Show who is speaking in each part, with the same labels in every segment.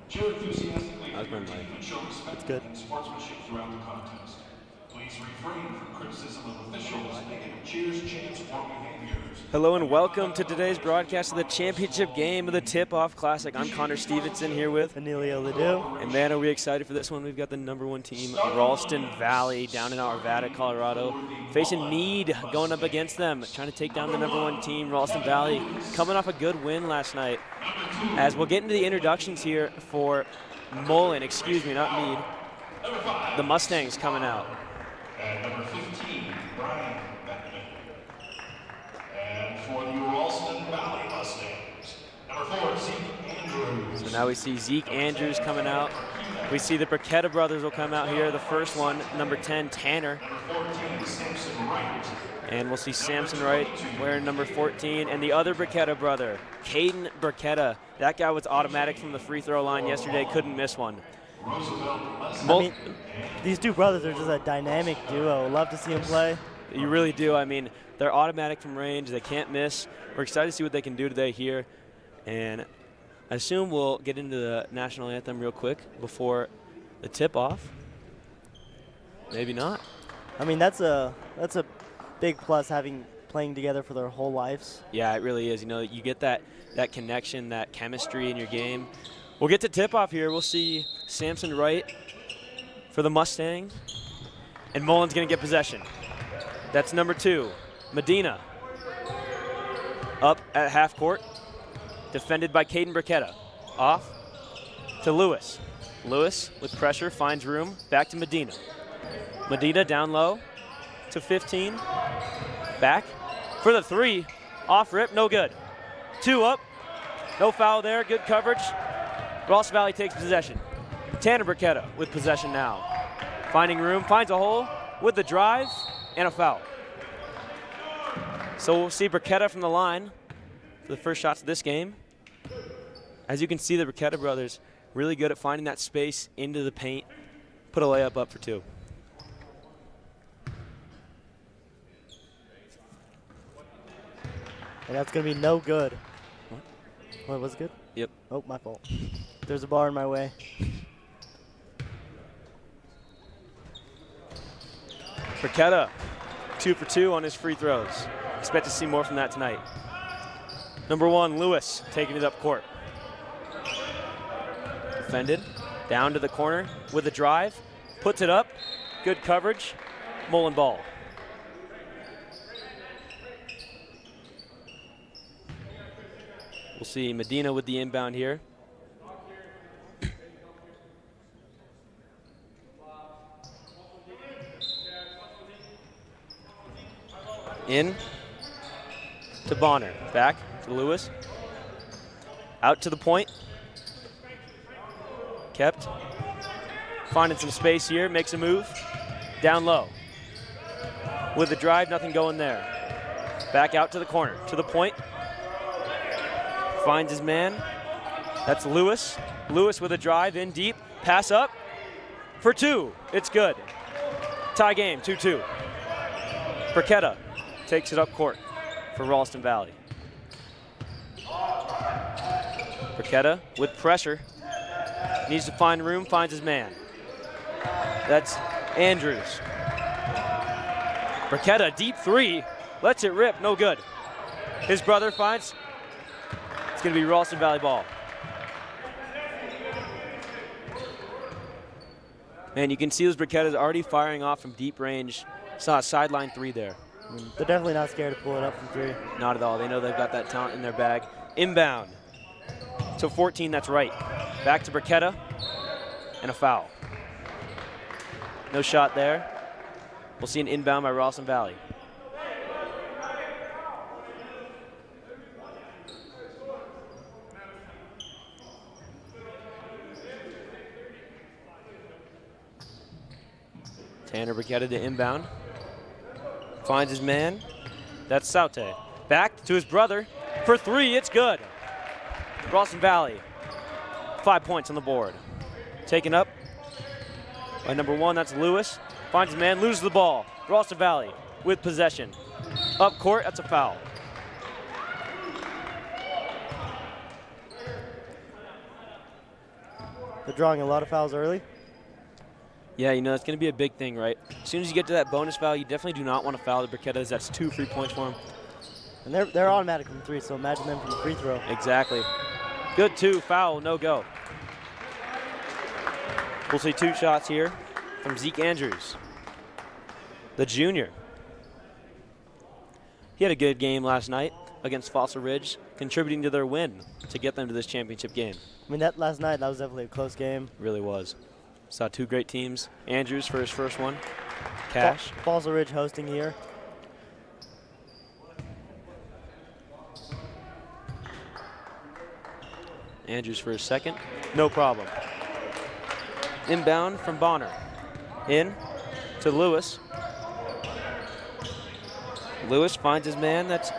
Speaker 1: Cheer enthusiastically
Speaker 2: How's
Speaker 1: for your
Speaker 2: my
Speaker 1: team
Speaker 2: mic?
Speaker 1: and show respect and sportsmanship throughout the contest. Please refrain from criticism of officials, negative cheers, chants, or behaviors.
Speaker 2: Hello and welcome to today's broadcast of the championship game of the Tip-Off Classic. I'm Connor Stevenson here with
Speaker 3: Emilio Ledoux.
Speaker 2: And man, are we excited for this one. We've got the #1 team, Ralston Valley, down in Arvada, Colorado, facing Meade going up against them, trying to take down the #1 team, Ralston Valley, coming off a good win last night. As we'll get into the introductions here for Mullen, excuse me, not Meade, the Mustangs coming out.
Speaker 1: And number 15, Brian Beckman. And for the Ralston Valley Mustangs, number 4, Zeke Andrews.
Speaker 2: So now we see Zeke Andrews coming out. We see the Burketta brothers will come out here. The first one, number 10, Tanner.
Speaker 1: Number 14, Samson Wright.
Speaker 2: And we'll see Samson Wright wearing number 14. And the other Burketta brother, Caden Burketta. That guy was automatic from the free throw line yesterday, couldn't miss one.
Speaker 3: I mean, these two brothers are just a dynamic duo. Love to see them play.
Speaker 2: You really do. I mean, they're automatic from range. They can't miss. We're excited to see what they can do today here. And I assume we'll get into the national anthem real quick before the tip-off. Maybe not.
Speaker 3: I mean, that's a big plus, playing together for their whole lives.
Speaker 2: Yeah, it really is. You know, you get that connection, that chemistry in your game. We'll get to tip-off here. We'll see Samson Wright for the Mustangs. And Mullen's going to get possession. That's number 2, Medina. Up at half court. Defended by Caden Burketta. Off to Lewis. Lewis with pressure, finds room. Back to Medina. Medina down low to 15. Back for the 3. Off rip, no good. 2 up. No foul there, good coverage. Ralston Valley takes possession. Tanner Burketta with possession now. Finding room, finds a hole with the drive and a foul. So we'll see Burketta from the line for the first shots of this game. As you can see, the Burketta brothers really good at finding that space into the paint. Put a layup up for 2.
Speaker 3: And that's going to be no good. What, was it good?
Speaker 2: Yep.
Speaker 3: Oh, my fault. There's a bar in my way.
Speaker 2: Burketta, 2 for 2 on his free throws. Expect to see more from that tonight. Number 1, Lewis, taking it up court. Defended, down to the corner with a drive, puts it up, good coverage, Mullen ball. We'll see Medina with the inbound here. In to Bonner. Back to Lewis. Out to the point. Kept. Finding some space here. Makes a move. Down low. With the drive, nothing going there. Back out to the corner. To the point. Finds his man. That's Lewis. Lewis with a drive in deep. Pass up for 2. It's good. Tie game, 2-2. Burketta takes it up court for Ralston Valley. Burketta with pressure. Needs to find room, finds his man. That's Andrews. Burketta, deep 3. Lets it rip, no good. His brother finds. It's going to be Ralston Valley ball. And you can see those Burkettas already firing off from deep range. Saw a sideline 3 there.
Speaker 3: They're definitely not scared to pull it up from 3.
Speaker 2: Not at all. They know they've got that talent in their bag. Inbound. To 14, that's right. Back to Burketta. And a foul. No shot there. We'll see an inbound by Ralston Valley. Tanner Burketta to inbound. Finds his man. That's Saute. Back to his brother. For 3, it's good. Ralston Valley, 5 points on the board. Taken up by number 1, that's Lewis. Finds his man, loses the ball. Ralston Valley with possession. Up court, that's a foul.
Speaker 3: They're drawing a lot of fouls early.
Speaker 2: Yeah, you know, that's going to be a big thing, right? As soon as you get to that bonus foul, you definitely do not want to foul the Briquettas. That's 2 free points for them.
Speaker 3: And they're automatic from 3, so imagine them from the free throw.
Speaker 2: Exactly. Good 2, foul, no go. We'll see 2 shots here from Zeke Andrews, the junior. He had a good game last night against Fossil Ridge, contributing to their win to get them to this championship game.
Speaker 3: I mean, that last night, that was definitely a close game.
Speaker 2: Really was. Saw 2 great teams. Andrews for his first one. Cash.
Speaker 3: Fossil Ridge hosting here.
Speaker 2: Andrews for his second. No problem. Inbound from Bonner. In to Lewis. Lewis finds his man. That's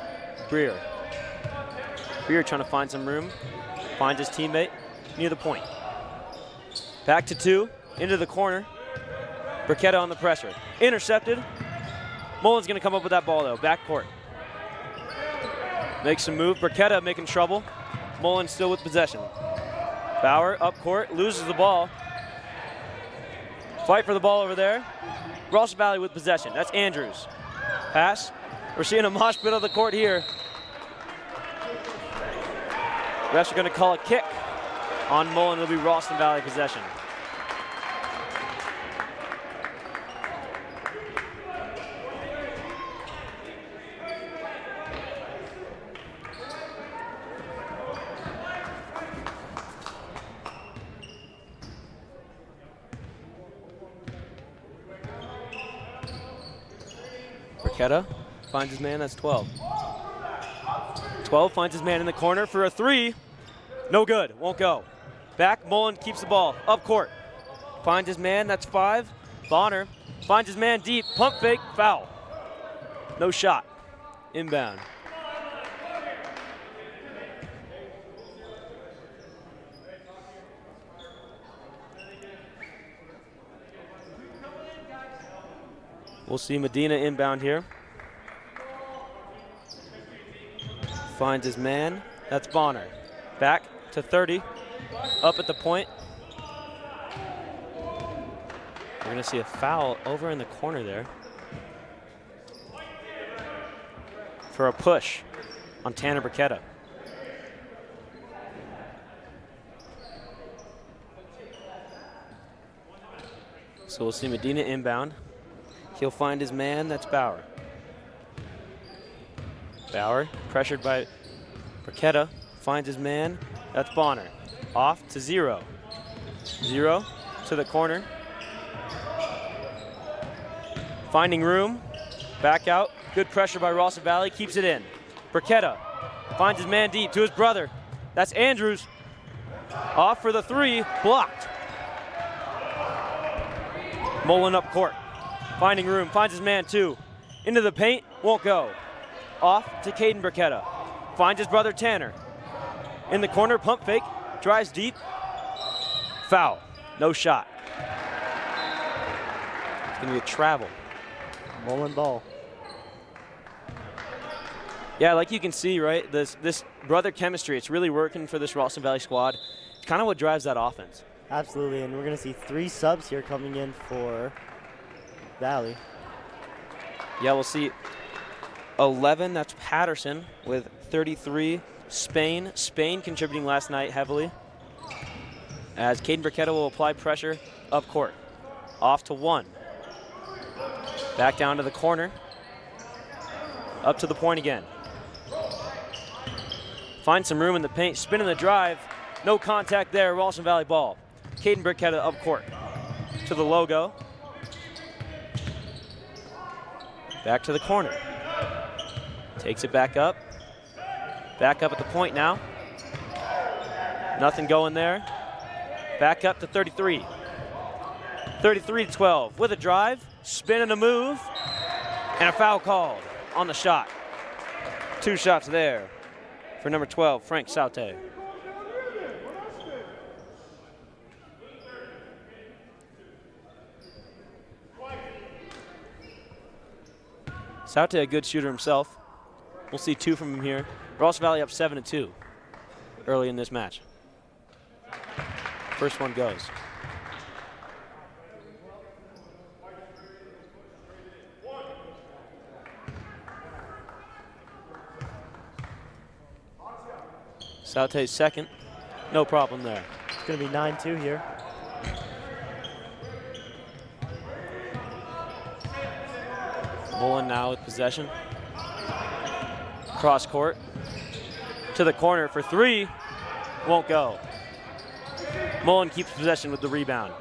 Speaker 2: Breer. Breer trying to find some room. Finds his teammate near the point. Back to 2. Into the corner. Briquetta on the pressure. Intercepted. Mullen's going to come up with that ball, though. Back court. Makes some move. Briquetta making trouble. Mullen still with possession. Bauer up court. Loses the ball. Fight for the ball over there. Ralston Valley with possession. That's Andrews. Pass. We're seeing a mosh pit of the court here. Refs are going to call a kick on Mullen. It'll be Ralston Valley possession. Briquetta finds his man, that's 12. 12 finds his man in the corner for a 3. No good, won't go. Back, Mullen keeps the ball, up court. Finds his man, that's 5. Bonner finds his man deep, pump fake, foul. No shot, inbound. We'll see Medina inbound here. Finds his man. That's Bonner. Back to 30. Up at the point. We're going to see a foul over in the corner there for a push on Tanner Briquetta. So we'll see Medina inbound. He'll find his man, that's Bauer. Bauer, pressured by Briquetta, finds his man, that's Bonner. Off to 0. 0 to the corner. Finding room, back out. Good pressure by Ralston Valley, keeps it in. Briquetta finds his man deep to his brother. That's Andrews. Off for the 3, blocked. Mullen up court. Finding room, finds his man 2. Into the paint, won't go. Off to Caden Briquetta. Finds his brother Tanner. In the corner, pump fake, drives deep. Foul, no shot. It's gonna be a travel.
Speaker 3: Mullen ball.
Speaker 2: Yeah, like you can see, right, this brother chemistry, it's really working for this Ralston Valley squad. It's kind of what drives that offense.
Speaker 3: Absolutely, and we're gonna see 3 subs here coming in for Valley.
Speaker 2: Yeah, we'll see 11, that's Patterson with 33. Spain contributing last night heavily. As Caden Briquetta will apply pressure up court. Off to 1. Back down to the corner. Up to the point again. Finds some room in the paint, spinning the drive. No contact there, Ralston Valley ball. Caden Briquetta up court to the logo. Back to the corner. Takes it back up. Back up at the point now. Nothing going there. Back up to 33. 33-12 with a drive, spin and a move, and a foul called on the shot. 2 shots there for number 12, Frank Saute. Saute a good shooter himself. We'll see 2 from him here. Ralston Valley up 7-2 early in this match. First one goes. Saute's second. No problem there.
Speaker 3: It's going to be 9-2 here.
Speaker 2: Mullen now with possession. Cross court. To the corner for three. Won't go. Mullen keeps possession with the rebound.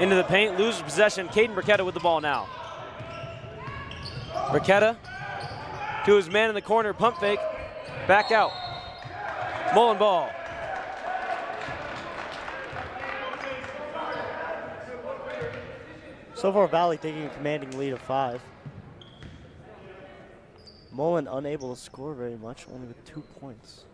Speaker 2: Into the paint, loses possession. Caden Burketta with the ball now. Burketta to his man in the corner, pump fake. Back out. Mullen ball.
Speaker 3: So far, Valley taking a commanding lead of 5. Mullen unable to score very much, only with 2 points.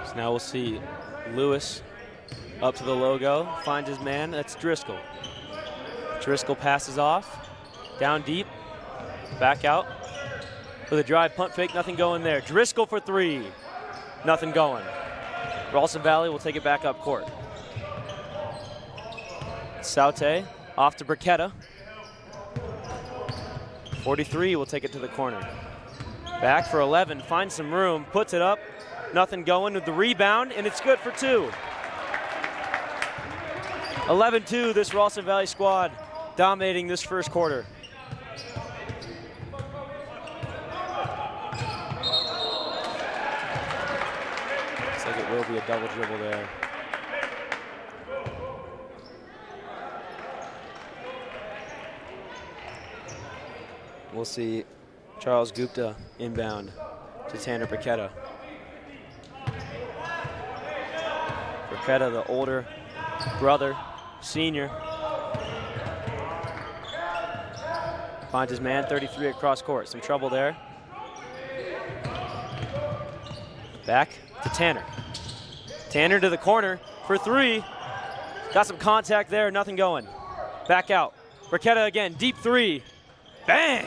Speaker 2: So now we'll see Lewis up to the logo, finds his man, that's Driscoll. Driscoll passes off, down deep, back out. With a drive punt fake, nothing going there. Driscoll for three, nothing going. Ralston Valley will take it back up court. Saute off to Burketta. 43 will take it to the corner. Back for 11, finds some room, puts it up, nothing going with the rebound, and it's good for 2. 11-2, this Ralston Valley squad dominating this first quarter. Looks like it will be a double dribble there. We'll see Charles Gupta inbound to Tanner Burketta. Burketta, the older brother, senior. Finds his man, 33 across court. Some trouble there. Back to Tanner. Tanner to the corner for three. Got some contact there, nothing going. Back out. Burketta again, deep three. Bang!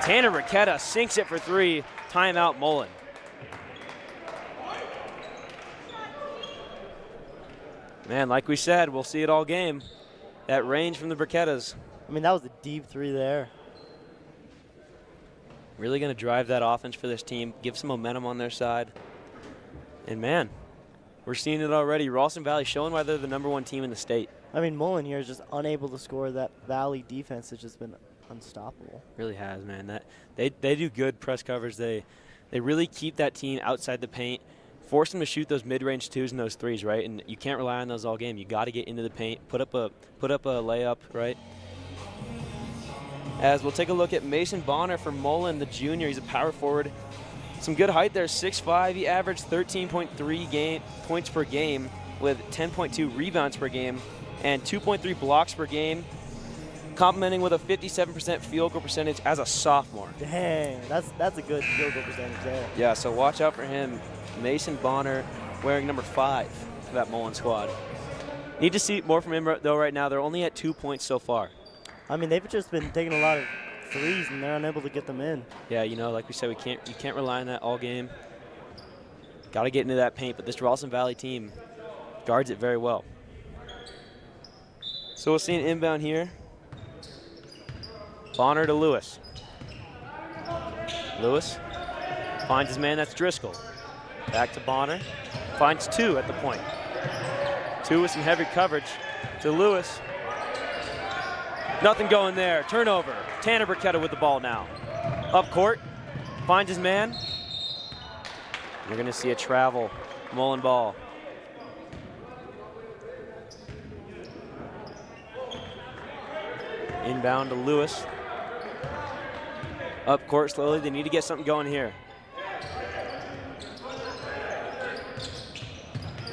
Speaker 2: Tanner Burketta sinks it for three. Timeout Mullen. Man, like we said, we'll see it all game. That range from the Burkettas.
Speaker 3: I mean, that was a deep three there.
Speaker 2: Really going to drive that offense for this team, give some momentum on their side. And man, we're seeing it already. Ralston Valley showing why they're the #1 team in the state.
Speaker 3: I mean, Mullen here is just unable to score. That Valley defense has just been unstoppable.
Speaker 2: Really has, man. That they do good press coverage. They really keep that team outside the paint, force them to shoot those mid-range twos and those threes, right? And you can't rely on those all game. You got to get into the paint, put up a layup, right? As we'll take a look at Mason Bonner for Mullen, the junior. He's a power forward. Some good height there, 6'5". He averaged 13.3 points per game with 10.2 rebounds per game and 2.3 blocks per game, complementing with a 57% field goal percentage as a sophomore.
Speaker 3: Dang, that's a good field goal percentage there.
Speaker 2: Yeah, so watch out for him. Mason Bonner wearing number 5 for that Mullen squad. Need to see more from him though right now. They're only at 2 points so far.
Speaker 3: I mean, they've just been taking a lot of threes and they're unable to get them in.
Speaker 2: Yeah, you know, like we said, you can't rely on that all game. Got to get into that paint, but this Ralston Valley team guards it very well. So we'll see an inbound here. Bonner to Lewis. Lewis finds his man, that's Driscoll. Back to Bonner, finds 2 at the point. 2 with some heavy coverage to Lewis. Nothing going there, turnover. Tanner Burketta with the ball now. Up court, finds his man. We're gonna see a travel, Mullen ball. Inbound to Lewis. Up court slowly, they need to get something going here.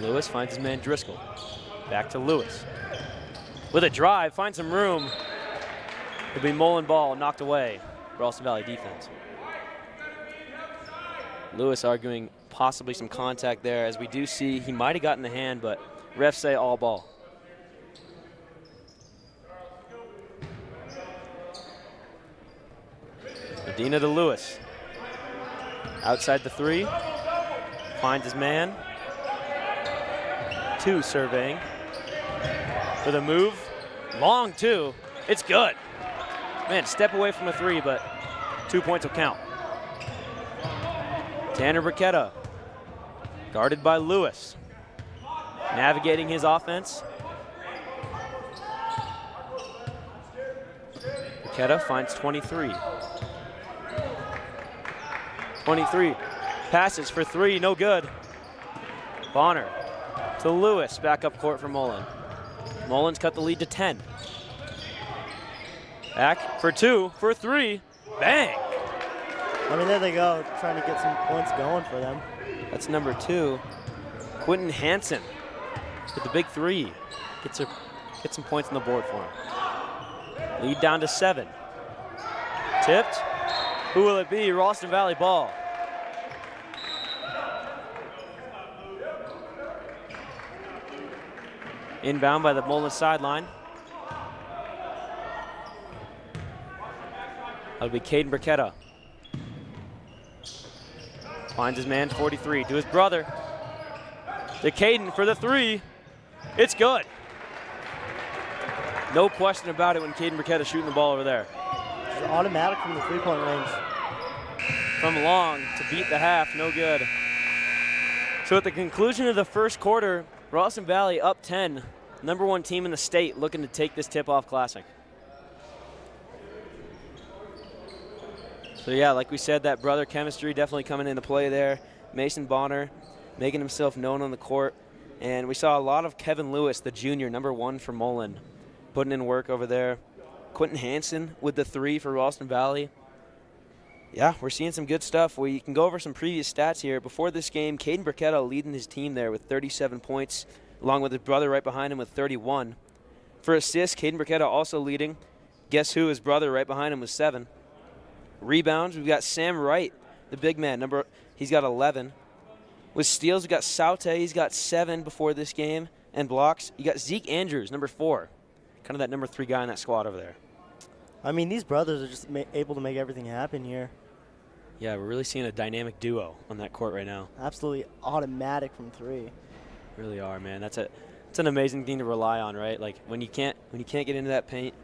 Speaker 2: Lewis finds his man Driscoll. Back to Lewis. With a drive, finds some room. It'll be Mullen ball, knocked away. Ralston Valley defense. Lewis arguing possibly some contact there, as we do see he might have gotten the hand, but refs say all ball. Medina to Lewis. Outside the 3. Finds his man. 2 surveying. For the move. Long 2. It's good. Man, step away from a 3, but 2 points will count. Tanner Burketta. Guarded by Lewis. Navigating his offense. Burketta finds 23. 23. Passes for 3, no good. Bonner to Lewis, back up court for Mullen. Mullen's cut the lead to 10. Back for 2, for 3, bang!
Speaker 3: I mean, there they go, trying to get some points going for them.
Speaker 2: That's number 2. Quentin Hansen with the big 3. Get some points on the board for him. Lead down to 7. Tipped. Who will it be? Ralston Valley ball. Inbound by the Mullen sideline. That'll be Caden Burketta. Finds his man, 43, to his brother. To Caden for the 3. It's good. No question about it when Caden Burketta's shooting the ball over there.
Speaker 3: It's automatic from the 3-point range.
Speaker 2: From long to beat the half, no good. So at the conclusion of the first quarter, Ralston Valley up 10. Number 1 team in the state looking to take this tip-off classic. So yeah, like we said, that brother chemistry definitely coming into play there. Mason Bonner making himself known on the court. And we saw a lot of Kevin Lewis, the junior, number 1 for Mullen, putting in work over there. Quentin Hansen with the 3 for Ralston Valley. Yeah, we're seeing some good stuff. We can go over some previous stats here. Before this game, Caden Burketta leading his team there with 37 points, along with his brother right behind him with 31. For assists, Caden Burketta also leading. Guess who? His brother right behind him with 7. Rebounds, we've got Sam Wright, the big man. He's got 11. With steals, we've got Saute. He's got 7 before this game. And blocks, you got Zeke Andrews, number 4. Kind of that number 3 guy in that squad over there.
Speaker 3: I mean, these brothers are just able to make everything happen here.
Speaker 2: Yeah, we're really seeing a dynamic duo on that court right now.
Speaker 3: Absolutely automatic from 3.
Speaker 2: Really are, man. It's an amazing thing to rely on, right? Like when you can't get into that paint,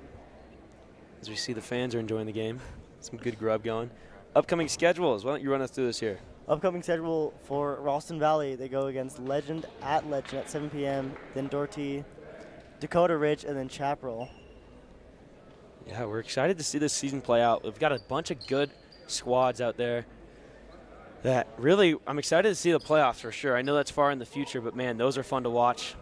Speaker 2: as we see the fans are enjoying the game. Some good grub going. Upcoming schedules. Why don't you run us through this here?
Speaker 3: Upcoming schedule for Ralston Valley. They go against Legend at 7 p.m., then Doherty, Dakota Ridge, and then Chaparral.
Speaker 2: Yeah, we're excited to see this season play out. We've got a bunch of good squads out there that really, I'm excited to see the playoffs for sure. I know that's far in the future, but man, those are fun to watch.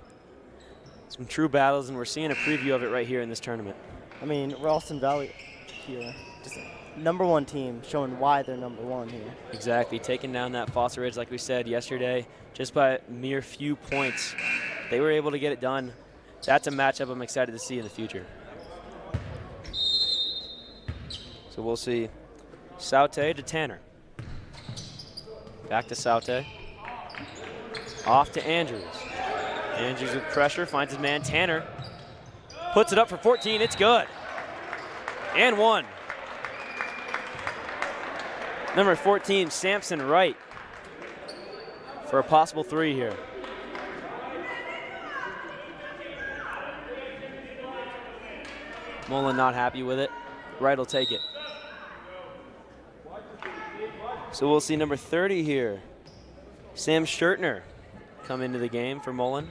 Speaker 2: Some true battles, and we're seeing a preview of it right here in this tournament.
Speaker 3: I mean, Ralston Valley here, just number 1 team, showing why they're number 1 here.
Speaker 2: Exactly, taking down that Foster Ridge, like we said yesterday, just by a mere few points. They were able to get it done. That's a matchup I'm excited to see in the future. So we'll see Saute to Tanner. Back to Saute. Off to Andrews. Andrews with pressure, finds his man Tanner. Puts it up for 14, it's good. And 1. Number 14, Samson Wright, for a possible 3 here. Mullen not happy with it. Wright will take it. So we'll see number 30 here, Sam Schertner, come into the game for Mullen.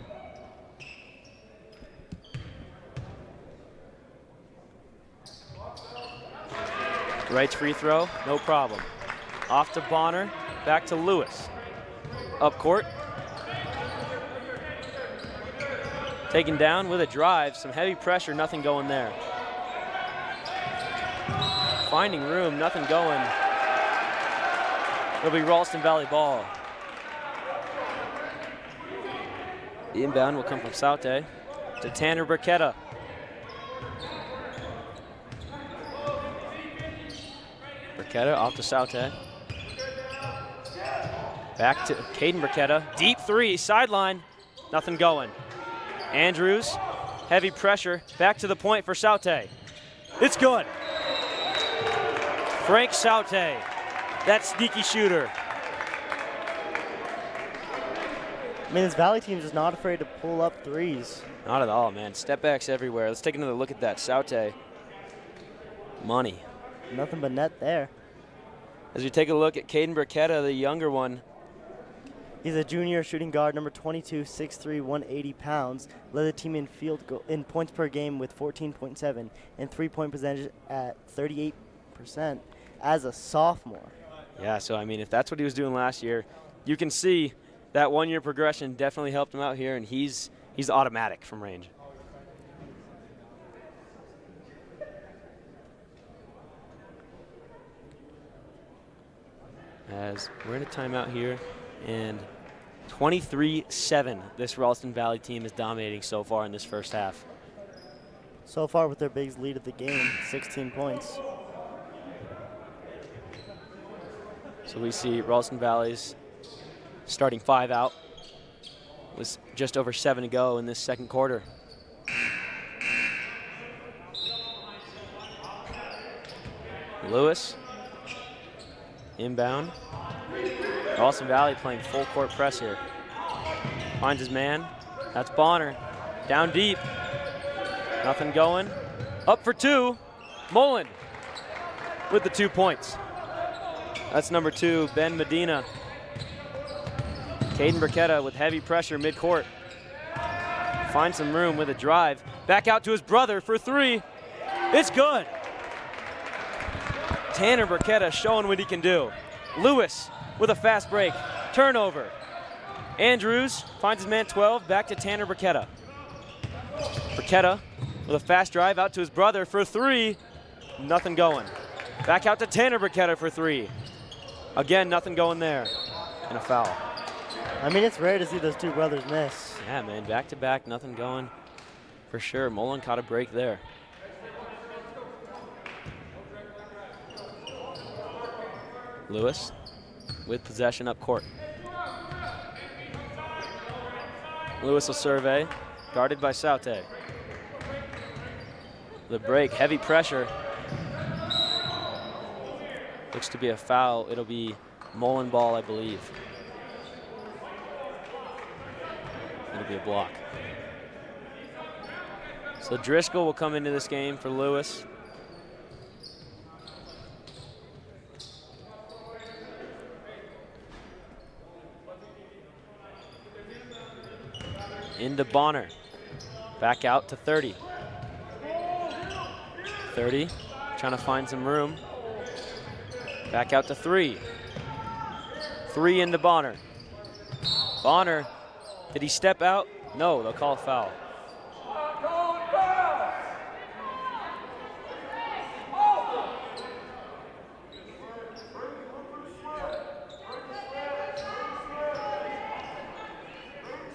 Speaker 2: Wright's free throw, no problem. Off to Bonner, back to Lewis. Up court. Taken down with a drive, some heavy pressure, nothing going there. Finding room, nothing going. It'll be Ralston Valley ball. The inbound will come from Saute to Tanner Burketta. Burketta off to Saute. Back to Caden Burketta. Deep 3, sideline. Nothing going. Andrews, heavy pressure. Back to the point for Saute. It's good. Frank Saute, that sneaky shooter.
Speaker 3: I mean, this Valley team is just not afraid to pull up threes.
Speaker 2: Not at all, man. Step backs everywhere. Let's take another look at that. Saute. Money.
Speaker 3: Nothing but net there.
Speaker 2: As we take a look at Caden Burketta, the younger one.
Speaker 3: He's a junior shooting guard, number 22, 6'3", 180 pounds. Led the team in points per game with 14.7 and three-point percentage at 38% as a sophomore.
Speaker 2: Yeah, so I mean, if that's what he was doing last year, you can see that one-year progression definitely helped him out here, and he's automatic from range. As we're in a timeout here, and 23-7, this Ralston Valley team is dominating so far in this first half.
Speaker 3: So far with their biggest lead of the game, 16 points.
Speaker 2: So we see Ralston Valley's starting five out. Was just over 7 to go in this second quarter. Lewis, inbound. Ralston Valley playing full court press here. Finds his man, that's Bonner. Down deep, nothing going. Up for two, Mullen with the 2 points. That's number 2, Ben Medina. Caden Burketta with heavy pressure midcourt. Finds some room with a drive. Back out to his brother for 3. It's good. Tanner Burketta showing what he can do. Lewis with a fast break. Turnover. Andrews finds his man 12. Back to Tanner Burketta. Burketta with a fast drive out to his brother for 3. Nothing going. Back out to Tanner Burketta for 3. Again, nothing going there. And a foul.
Speaker 3: I mean, it's rare to see those two brothers miss.
Speaker 2: Yeah, man, back to back, nothing going for sure. Mullen caught a break there. Lewis with possession up court. Lewis will survey, guarded by Saute. The break, heavy pressure. Looks to be a foul. It'll be Mullen ball, I believe. It'll be a block. So Driscoll will come into this game for Lewis. Into Bonner. Back out to 30. 30, trying to find some room. Back out to 3. 3 into Bonner. Bonner, did he step out? No, they'll call a foul.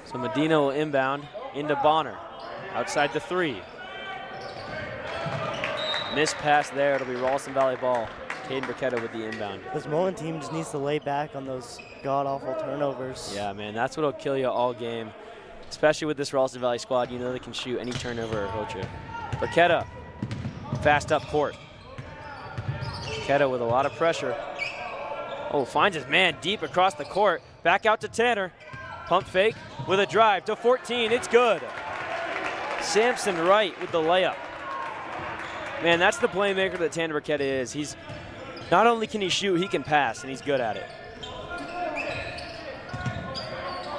Speaker 2: So Medina will inbound into Bonner. Outside the 3. Missed pass there. It'll be Ralston Valley ball. Caden Burketta with the inbound.
Speaker 3: This Mullen team just needs to lay back on those god-awful turnovers.
Speaker 2: Yeah, man, that's what'll kill you all game. Especially with this Ralston Valley squad, you know they can shoot any turnover or hurt you. Burketta, fast up court. Burketta with a lot of pressure. Oh, finds his man deep across the court. Back out to Tanner. Pump fake with a drive to 14. It's good. Samson Wright with the layup. Man, that's the playmaker that Tanner Burketta is. He's not only can he shoot, he can pass, and he's good at it.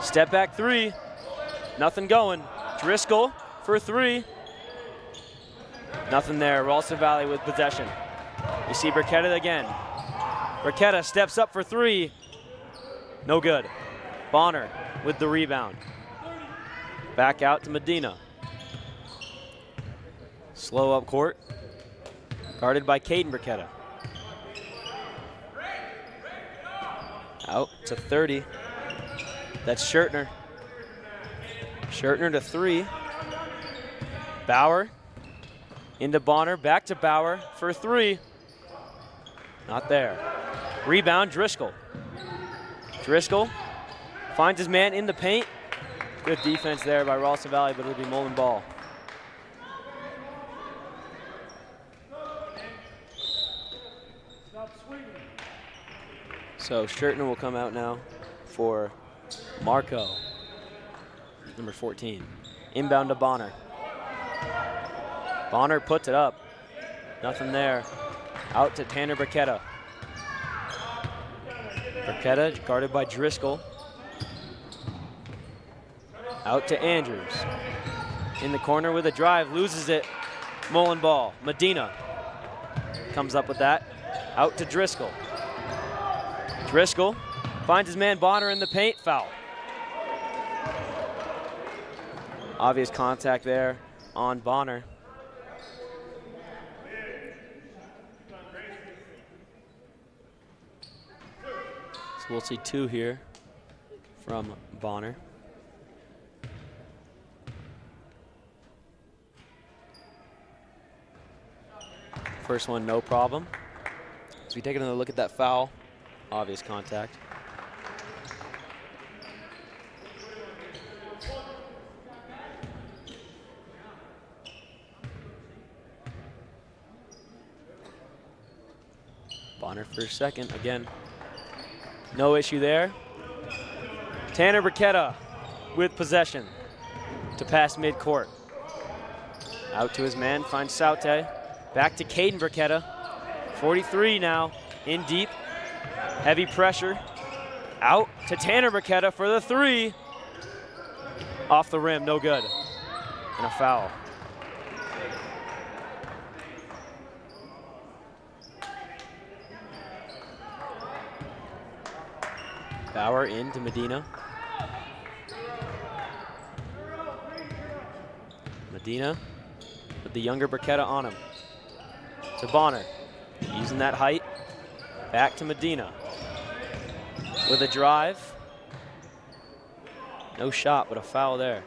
Speaker 2: Step back 3. Nothing going. Driscoll for 3. Nothing there. Ralston Valley with possession. You see Burketta again. Burketta steps up for 3. No good. Bonner with the rebound. Back out to Medina. Slow up court. Guarded by Caden Burketta. Out to 30. That's Schertner. Schertner to 3. Bauer into Bonner. Back to Bauer for 3. Not there. Rebound, Driscoll. Driscoll finds his man in the paint. Good defense there by Ralston Valley, but it'll be Mullen ball. So Schertner will come out now for Marco, number 14. Inbound to Bonner. Bonner puts it up. Nothing there. Out to Tanner Burketta. Burketta guarded by Driscoll. Out to Andrews. In the corner with a drive, loses it. Mullen ball. Medina comes up with that. Out to Driscoll. Driscoll finds his man Bonner in the paint. Foul. Obvious contact there on Bonner. So we'll see 2 here from Bonner. First one, no problem. So we take another look at that foul. Obvious contact. Bonner for a second, again. No issue there. Tanner Burketta with possession to pass midcourt. Out to his man, finds Saute. Back to Caden Burketta. 43 now, in deep. Heavy pressure. Out to Tanner Burketta for the 3. Off the rim, no good. And a foul. Bauer into Medina. Medina with the younger Burketta on him. To Bonner, using that height. Back to Medina. With a drive. No shot, but a foul there.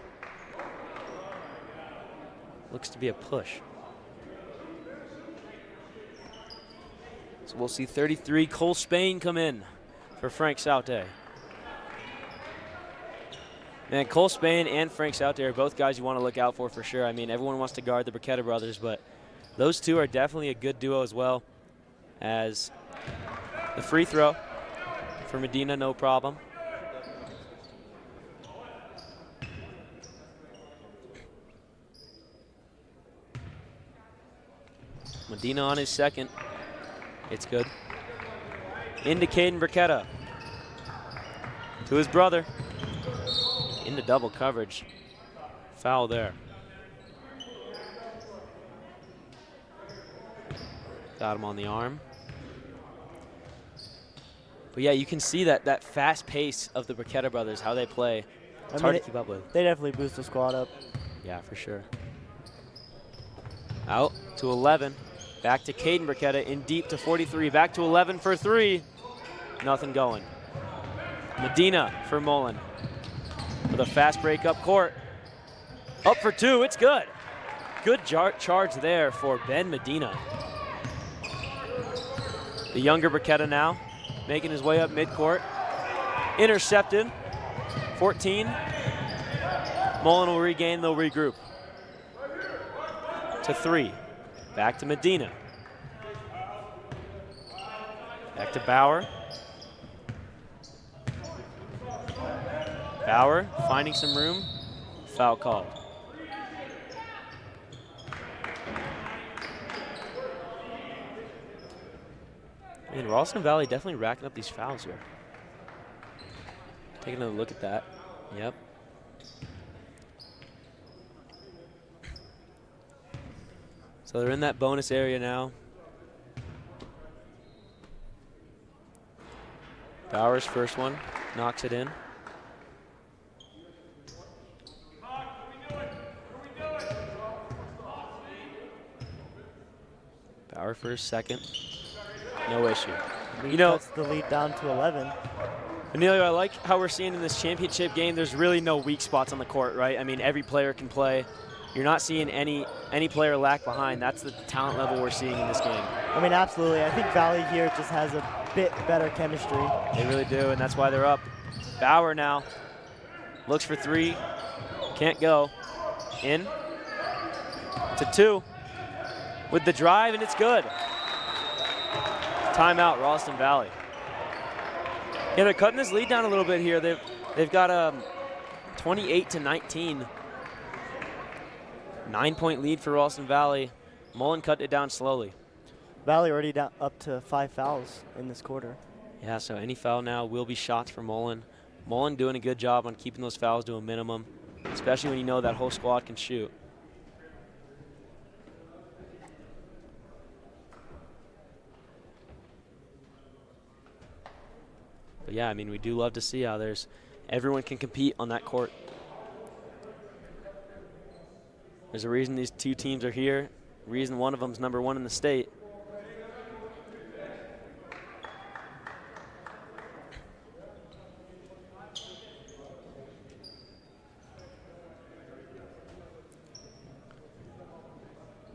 Speaker 2: Looks to be a push. So we'll see 33, Cole Spain come in for Frank Saute. Man, Cole Spain and Frank Saute are both guys you want to look out for sure. I mean, everyone wants to guard the Burketta brothers, but those two are definitely a good duo as well. As the free throw for Medina, no problem. Medina on his second. It's good. Into Caden Burketta. To his brother. Into double coverage. Foul there. Got him on the arm. But yeah, you can see that fast pace of the Burketta brothers, how they play. It's hard to keep up with.
Speaker 3: They definitely boost the squad up.
Speaker 2: Yeah, for sure. Out to 11. Back to Caden Burketta, in deep to 43. Back to 11 for 3. Nothing going. Medina for Mullen. With a fast break up court. Up for 2, it's good. Good charge there for Ben Medina. The younger Burketta now, making his way up midcourt. Intercepted. 14. Mullen will regain, they'll regroup. To 3. Back to Medina. Back to Bauer. Bauer finding some room. Foul called. And Ralston Valley definitely racking up these fouls here. Take another look at that. Yep. So they're in that bonus area now. Bauer's first one, knocks it in. Bauer for his second, no issue.
Speaker 3: You know, cuts the lead down to 11.
Speaker 2: Emilio, I like how we're seeing in this championship game, there's really no weak spots on the court, right? I mean, every player can play. You're not seeing any player lack behind. That's the talent level we're seeing in this game.
Speaker 3: I mean, absolutely. I think Valley here just has a bit better chemistry.
Speaker 2: They really do, and that's why they're up. Bauer now looks for 3. Can't go. In to 2 with the drive, and it's good. Timeout, Ralston Valley. Yeah, they're cutting this lead down a little bit here. They've got 28-19. 9-point lead for Ralston Valley. Mullen cut it down slowly.
Speaker 3: Valley already down up to 5 fouls in this quarter.
Speaker 2: Yeah, so any foul now will be shots for Mullen. Mullen doing a good job on keeping those fouls to a minimum, especially when you know that whole squad can shoot. But yeah, I mean, we do love to see how everyone can compete on that court. There's a reason these two teams are here, reason one of them's #1 in the state.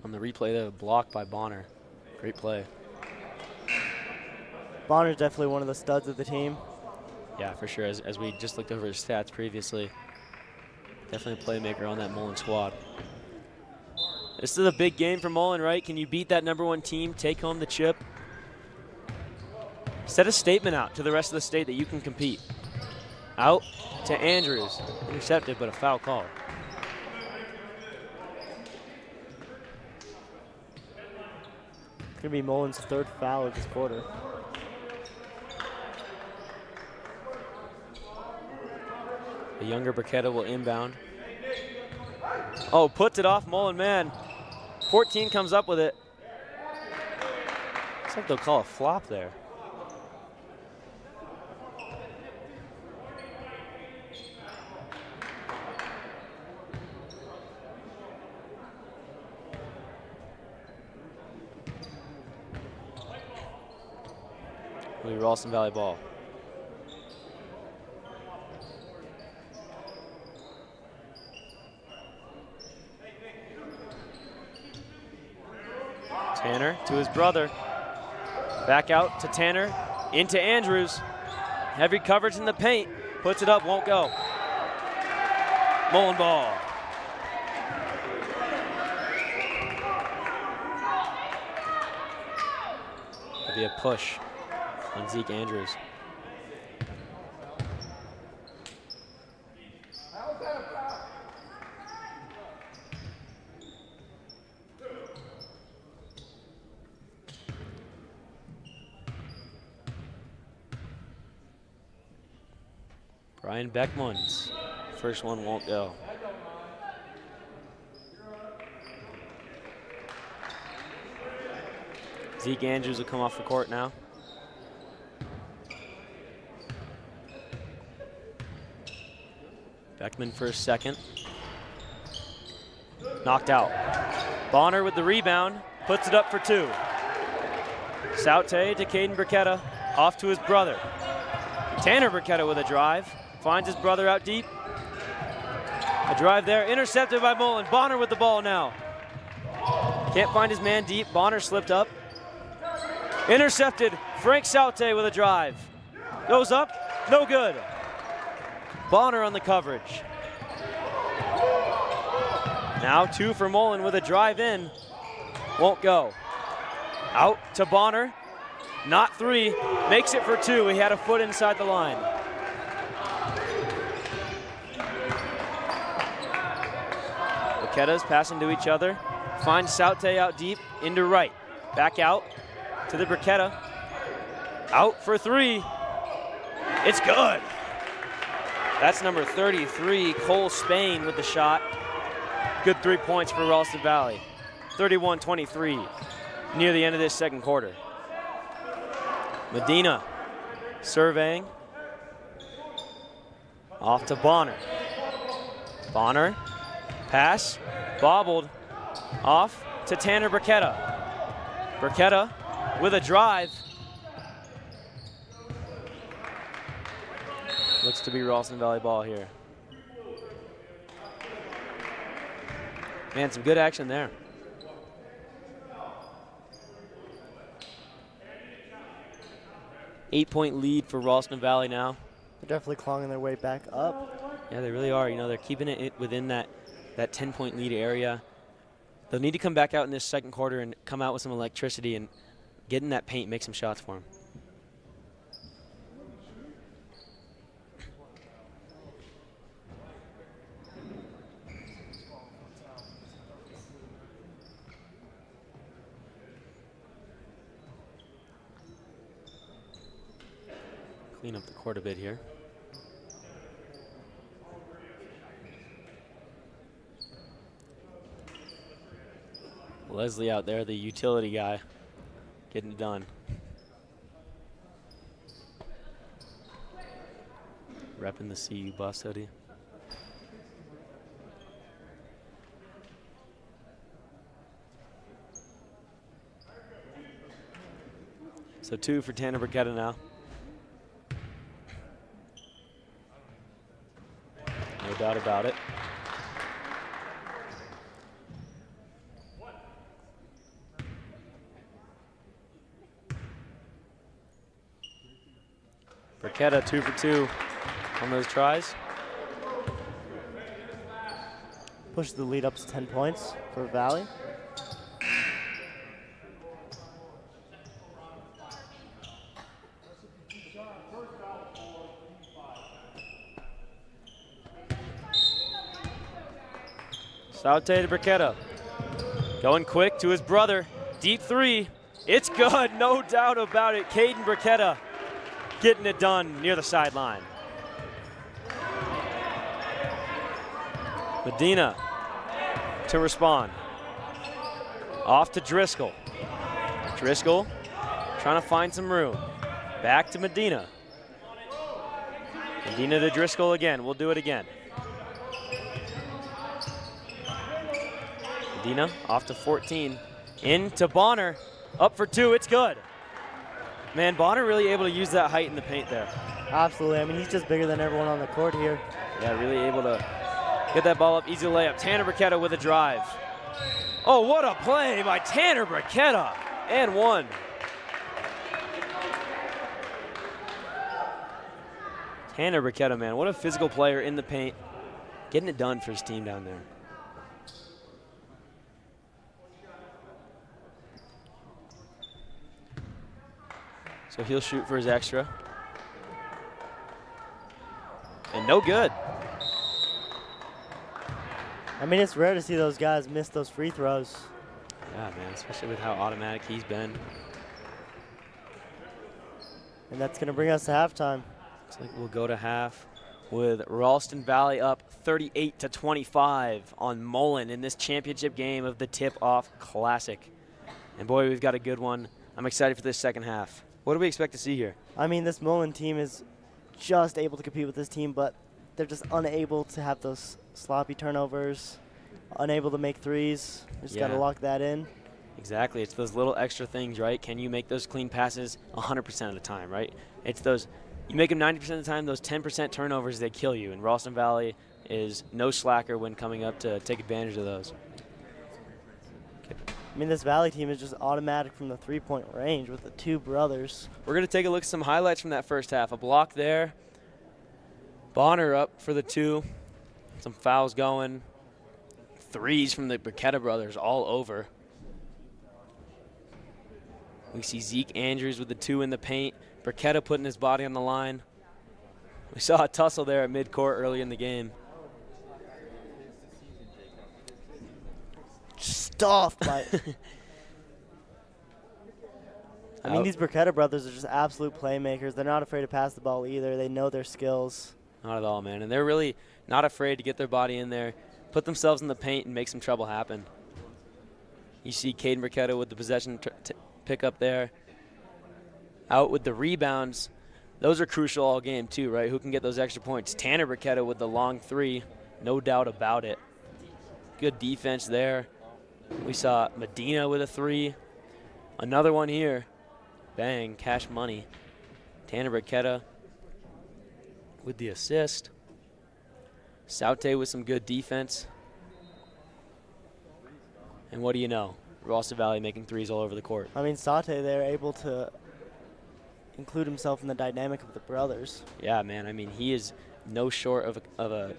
Speaker 2: On the replay, the block by Bonner. Great play.
Speaker 3: Bonner's definitely one of the studs of the team.
Speaker 2: Yeah, for sure. As we just looked over his stats previously, definitely a playmaker on that Mullen squad. This is a big game for Mullen, right? Can you beat that #1 team, take home the chip? Set a statement out to the rest of the state that you can compete. Out to Andrews. Intercepted, but a foul call.
Speaker 3: It's going to be Mullen's 3rd foul of this quarter.
Speaker 2: The younger Burketta will inbound. Oh, puts it off Mullen, man. 14 comes up with it. Looks like they'll call a flop there. Will be Ralston Valley ball. Tanner to his brother. Back out to Tanner, into Andrews. Heavy coverage in the paint. Puts it up, won't go. Mullen ball. It'll be a push on Zeke Andrews. Brian Beckman's first one won't go. Zeke Andrews will come off the court now. Beckman for his second. Knocked out. Bonner with the rebound, puts it up for 2. Saute to Caden Burketta, off to his brother. Tanner Burketta with a drive, finds his brother out deep. A drive there, intercepted by Mullen. Bonner with the ball now. Can't find his man deep, Bonner slipped up. Intercepted, Frank Saute with a drive. Goes up, no good. Bonner on the coverage. Now 2 for Mullen with a drive in. Won't go. Out to Bonner. Not 3. Makes it for 2. He had a foot inside the line. Burketta's passing to each other. Finds Saute out deep into right. Back out to the Burketta. Out for 3. It's good. That's number 33, Cole Spain with the shot. Good 3 points for Ralston Valley. 31-23 near the end of this second quarter. Medina surveying. Off to Bonner. Bonner, pass, bobbled. Off to Tanner Burketta. Burketta with a drive. Looks to be Ralston Valley ball here. Man, some good action there. 8-point lead for Ralston Valley now.
Speaker 3: They're definitely clawing their way back up.
Speaker 2: Yeah, they really are. You know, they're keeping it within that 10-point lead area. They'll need to come back out in this second quarter and come out with some electricity and get in that paint, make some shots for them. Clean up the court a bit here. Leslie out there, the utility guy, getting it done. Repping the CU bus hoodie. So 2 for Tanner Burketta now. No doubt about it. Burketta 2 for 2 on those tries.
Speaker 3: Pushes the lead up to 10 points for Valley.
Speaker 2: Saute to Burketta. Going quick to his brother. Deep 3. It's good, no doubt about it. Caden Burketta getting it done near the sideline. Medina to respond. Off to Driscoll. Driscoll trying to find some room. Back to Medina. Medina to Driscoll again. We'll do it again. Medina off to 14. Into Bonner. Up for 2. It's good. Man, Bonner really able to use that height in the paint there.
Speaker 3: Absolutely. I mean, he's just bigger than everyone on the court here.
Speaker 2: Yeah, really able to get that ball up. Easy layup. Tanner Burketta with a drive. Oh, what a play by Tanner Burketta. And 1. Tanner Burketta, man, what a physical player in the paint. Getting it done for his team down there. So he'll shoot for his extra. And no good.
Speaker 3: I mean, it's rare to see those guys miss those free throws.
Speaker 2: Yeah, man, especially with how automatic he's been.
Speaker 3: And that's going to bring us to halftime.
Speaker 2: Looks like we'll go to half with Ralston Valley up 38-25 on Mullen in this championship game of the Tip-Off Classic. And boy, we've got a good one. I'm excited for this second half. What do we expect to see here?
Speaker 3: I mean, this Mullen team is just able to compete with this team, but they're just unable to have those sloppy turnovers, unable to make threes. Just got to lock that in.
Speaker 2: Exactly. It's those little extra things, right? Can you make those clean passes 100% of the time, right? It's those, you make them 90% of the time, those 10% turnovers, they kill you. And Ralston Valley is no slacker when coming up to take advantage of those.
Speaker 3: I mean, this Valley team is just automatic from the three-point range with the 2 brothers.
Speaker 2: We're going to take a look at some highlights from that first half. A block there. Bonner up for the 2. Some fouls going. Threes from the Burketta brothers all over. We see Zeke Andrews with the 2 in the paint. Burketta putting his body on the line. We saw a tussle there at midcourt early in the game.
Speaker 3: Stuffed by. I mean, these Burketta brothers are just absolute playmakers. They're not afraid to pass the ball either. They know their skills.
Speaker 2: Not at all, man. And they're really not afraid to get their body in there, put themselves in the paint, and make some trouble happen. You see Caden Burketta with the possession pick up there. Out with the rebounds. Those are crucial all game, too, right? Who can get those extra points? Tanner Burketta with the long 3. No doubt about it. Good defense there. We saw Medina with a 3. Another one here. Bang, cash money. Tanner Burketta with the assist. Saute with some good defense. And what do you know? Ralston Valley making 3s all over the court.
Speaker 3: I mean, Saute, they're able to include himself in the dynamic of the brothers.
Speaker 2: Yeah, man. I mean, he is no short of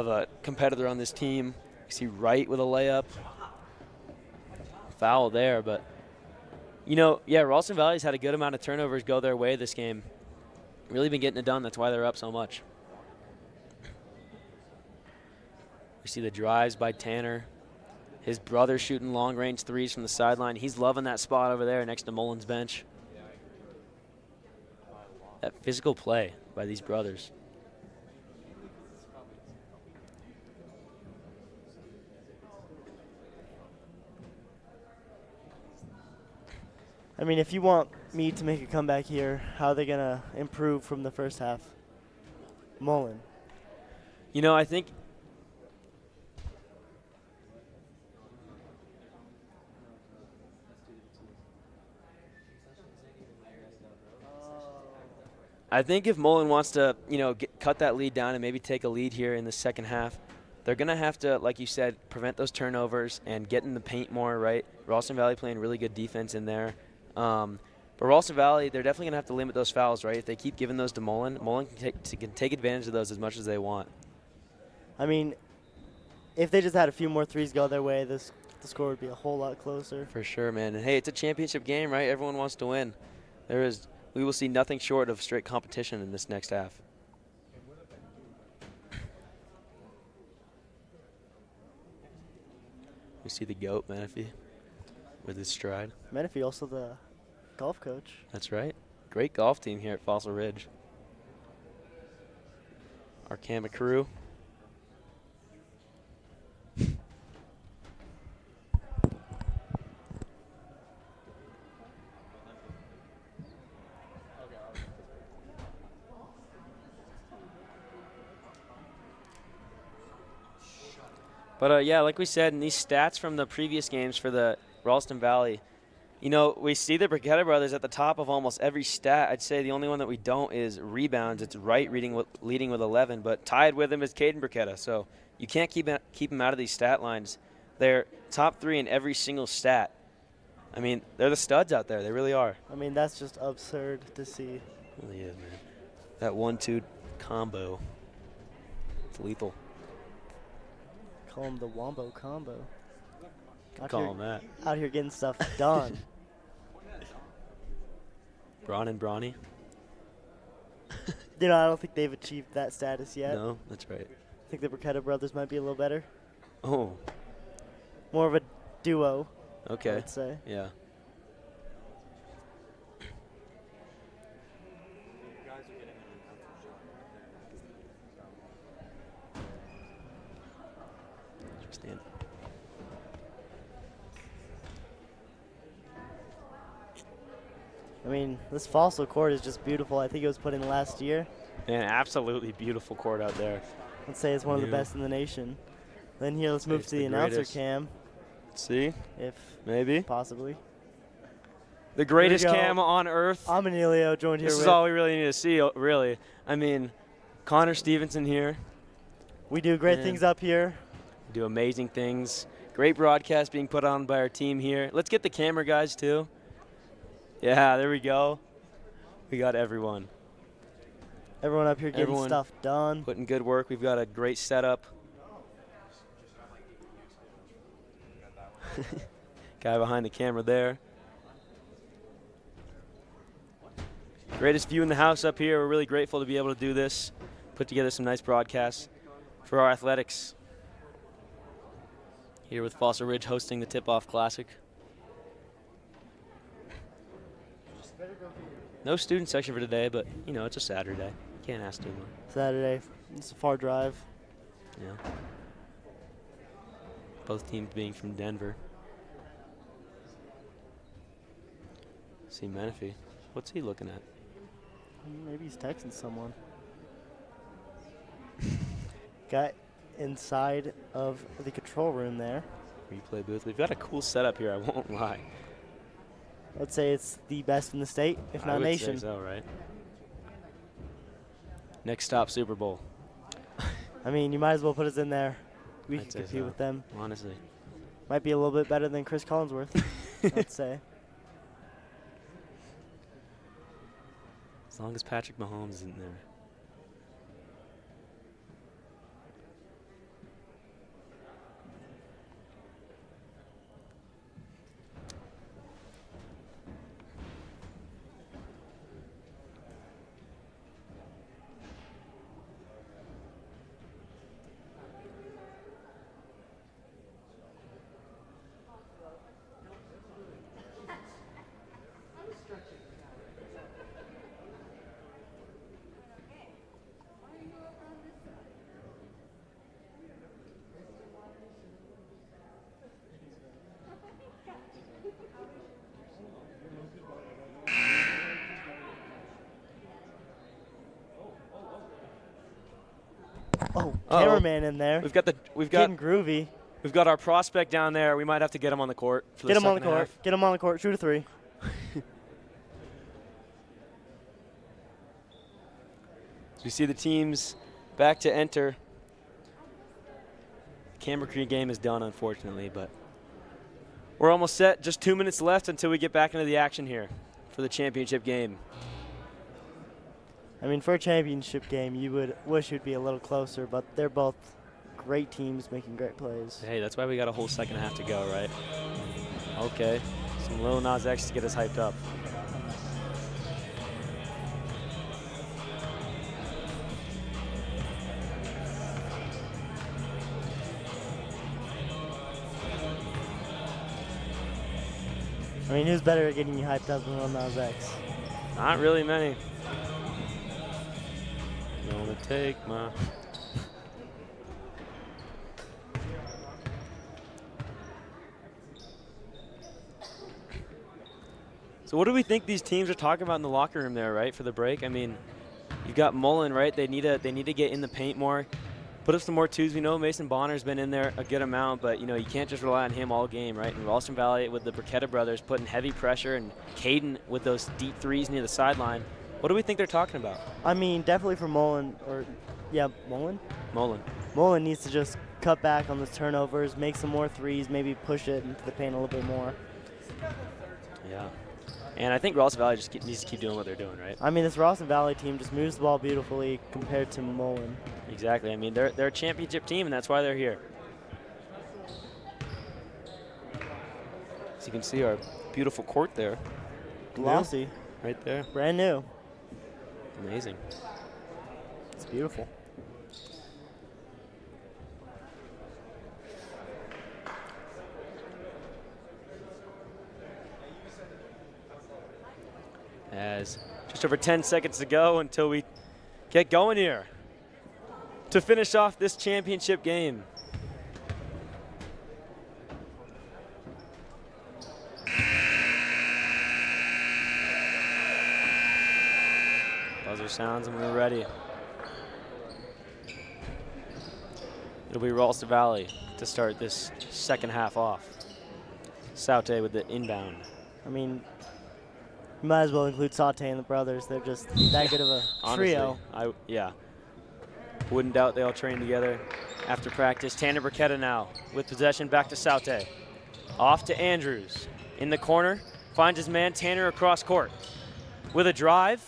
Speaker 2: a competitor on this team. You see Wright with a layup. Foul there, but you know, yeah, Ralston Valley's had a good amount of turnovers go their way this game. Really been getting it done. That's why they're up so much. We see the drives by Tanner. His brother shooting long-range 3s from the sideline. He's loving that spot over there next to Mullen's bench. that physical play by these brothers.
Speaker 3: I mean, if you want me to make a comeback here, how are they going to improve from the first half? Mullen.
Speaker 2: You know, I think if Mullen wants to, cut that lead down and maybe take a lead here in the second half, they're going to have to, like you said, prevent those turnovers and get in the paint more, right? Ralston Valley playing really good defense in there. But Ralston Valley, they're definitely going to have to limit those fouls, right? If they keep giving those to Mullen, Mullen can take advantage of those as much as they want.
Speaker 3: I mean, if they just had a few more threes go their way, the score would be a whole lot closer.
Speaker 2: For sure, man. And, hey, it's a championship game, right? Everyone wants to win. We will see nothing short of straight competition in this next half. We see the GOAT, Menifee, with his stride.
Speaker 3: Menifee, also the golf coach.
Speaker 2: That's right. Great golf team here at Fossil Ridge. Our Kama crew. But, yeah, like we said, in these stats from the previous games for the Ralston Valley, we see the Bricketta brothers at the top of almost every stat. I'd say the only one that we don't is rebounds. It's Wright leading with 11, but tied with him is Caden Bricketta. So you can't keep him out of these stat lines. They're top 3 in every single stat. I mean, they're the studs out there. They really are.
Speaker 3: I mean, that's just absurd to see.
Speaker 2: It really is, man. That 1-2 combo. It's lethal.
Speaker 3: Call him the Wombo combo.
Speaker 2: Call him that.
Speaker 3: Out here getting stuff done.
Speaker 2: Braun and Brawny.
Speaker 3: I don't think they've achieved that status yet.
Speaker 2: No, that's right.
Speaker 3: I think the Bricketta brothers might be a little better.
Speaker 2: Oh.
Speaker 3: More of a duo.
Speaker 2: Okay.
Speaker 3: I would say.
Speaker 2: Yeah. Interesting.
Speaker 3: I mean, this Fossil court is just beautiful. I think it was put in last year.
Speaker 2: An absolutely beautiful court out there.
Speaker 3: Let's say it's one of the best in the nation. Then here, let's move to the announcer cam.
Speaker 2: Let's see.
Speaker 3: If
Speaker 2: maybe.
Speaker 3: Possibly.
Speaker 2: The greatest cam on earth.
Speaker 3: I'm Emilio, joined here
Speaker 2: with. This is all we really need to see, really. I mean, Connor Stevenson here.
Speaker 3: We do great things up here.
Speaker 2: We do amazing things. Great broadcast being put on by our team here. Let's get the camera guys, too. Yeah, there we go. We got everyone.
Speaker 3: Everyone up here getting stuff done.
Speaker 2: Putting good work. We've got a great setup. Guy behind the camera there. Greatest view in the house up here. We're really grateful to be able to do this. Put together some nice broadcasts for our athletics. Here with Fossil Ridge hosting the Tip-Off Classic. No student section for today, but, it's a Saturday. Can't ask too much.
Speaker 3: Saturday. It's a far drive.
Speaker 2: Yeah. Both teams being from Denver. See Menifee. What's he looking at?
Speaker 3: Maybe he's texting someone. Got inside of the control room there.
Speaker 2: Replay booth. We've got a cool setup here, I won't lie.
Speaker 3: Let's say it's the best in the state, if not nation.
Speaker 2: I would say so, right? Next stop, Super Bowl.
Speaker 3: I mean, you might as well put us in there. We
Speaker 2: I'd
Speaker 3: can compete with them.
Speaker 2: Honestly.
Speaker 3: Might be a little bit better than Chris Collinsworth, I'd say.
Speaker 2: As long as Patrick Mahomes isn't there.
Speaker 3: cameraman in there.
Speaker 2: We've got
Speaker 3: getting groovy.
Speaker 2: We've got our prospect down there. We might have to get him on the court for the
Speaker 3: Get him on the
Speaker 2: second
Speaker 3: court.
Speaker 2: half.
Speaker 3: Get him on the court. Shoot a 3.
Speaker 2: So we see the teams back to enter. Camera Creek game is done, unfortunately, but we're almost set. Just 2 minutes left until we get back into the action here for the championship game.
Speaker 3: I mean, for a championship game, you would wish it would be a little closer, but they're both great teams making great plays.
Speaker 2: Hey, that's why we got a whole second half to go, right? Okay, some Lil Nas X to get us hyped up.
Speaker 3: I mean, who's better at getting you hyped up than Lil Nas X?
Speaker 2: Not really many. Gonna take my... So what do we think these teams are talking about in the locker room there, right, for the break? I mean, you've got Mullen, right? They need to get in the paint more. Put up some more twos. We know Mason Bonner's been in there a good amount, but, you know, you can't just rely on him all game, right? And Ralston Valley with the Burketta brothers putting heavy pressure, and Caden with those deep threes near the sideline. What do we think they're talking about?
Speaker 3: I mean, definitely for Mullen, Mullen?
Speaker 2: Mullen.
Speaker 3: Mullen needs to just cut back on the turnovers, make some more threes, maybe push it into the paint a little bit more.
Speaker 2: Yeah. And I think Ralston Valley just needs to keep doing what they're doing, right?
Speaker 3: I mean, this Ralston Valley team just moves the ball beautifully compared to Mullen.
Speaker 2: Exactly. I mean, they're a championship team, and that's why they're here. As you can see, our beautiful court there.
Speaker 3: Glossy.
Speaker 2: Right there.
Speaker 3: Brand new.
Speaker 2: Amazing.
Speaker 3: It's beautiful.
Speaker 2: As just over 10 seconds to go until we get going here to finish off this championship game. Buzzer sounds and we're ready. It'll be Ralston Valley to start this second half off. Saute with the inbound.
Speaker 3: I mean, you might as well include Saute and the brothers. They're just that good of a trio.
Speaker 2: Honestly, yeah. Wouldn't doubt they all train together after practice. Tanner Burketta now with possession back to Saute. Off to Andrews. In the corner, finds his man Tanner across court. With a drive.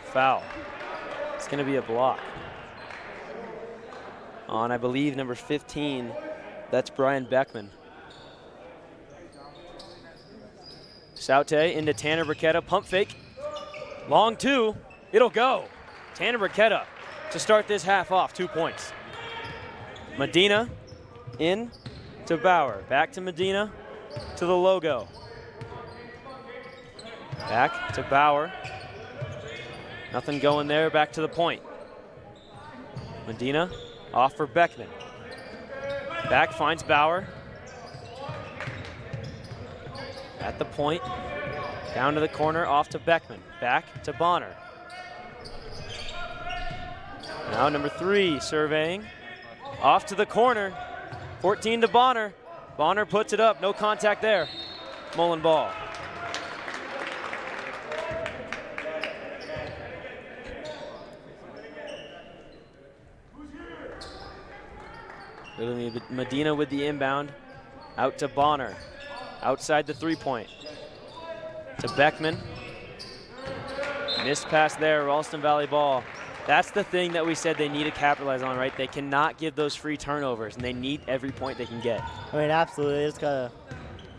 Speaker 2: Foul. It's going to be a block. On, I believe, number 15. That's Brian Beckman. Saute into Tanner Burketta, pump fake. Long 2, it'll go. Tanner Burketta to start this half off, 2 points. Medina in to Bauer, back to Medina to the logo. Back to Bauer. Nothing going there, back to the point. Medina off for Beckman. Back finds Bauer. At the point, down to the corner, off to Beckman, back to Bonner. Now number 3 surveying, off to the corner, 14 to Bonner. Bonner puts it up, no contact there. Mullen ball. Medina with the inbound, out to Bonner. Outside the 3-point. To Beckman. Missed pass there, Ralston Valley ball. That's the thing that we said they need to capitalize on, right? They cannot give those free turnovers, and they need every point they can get.
Speaker 3: I mean, absolutely. They just got to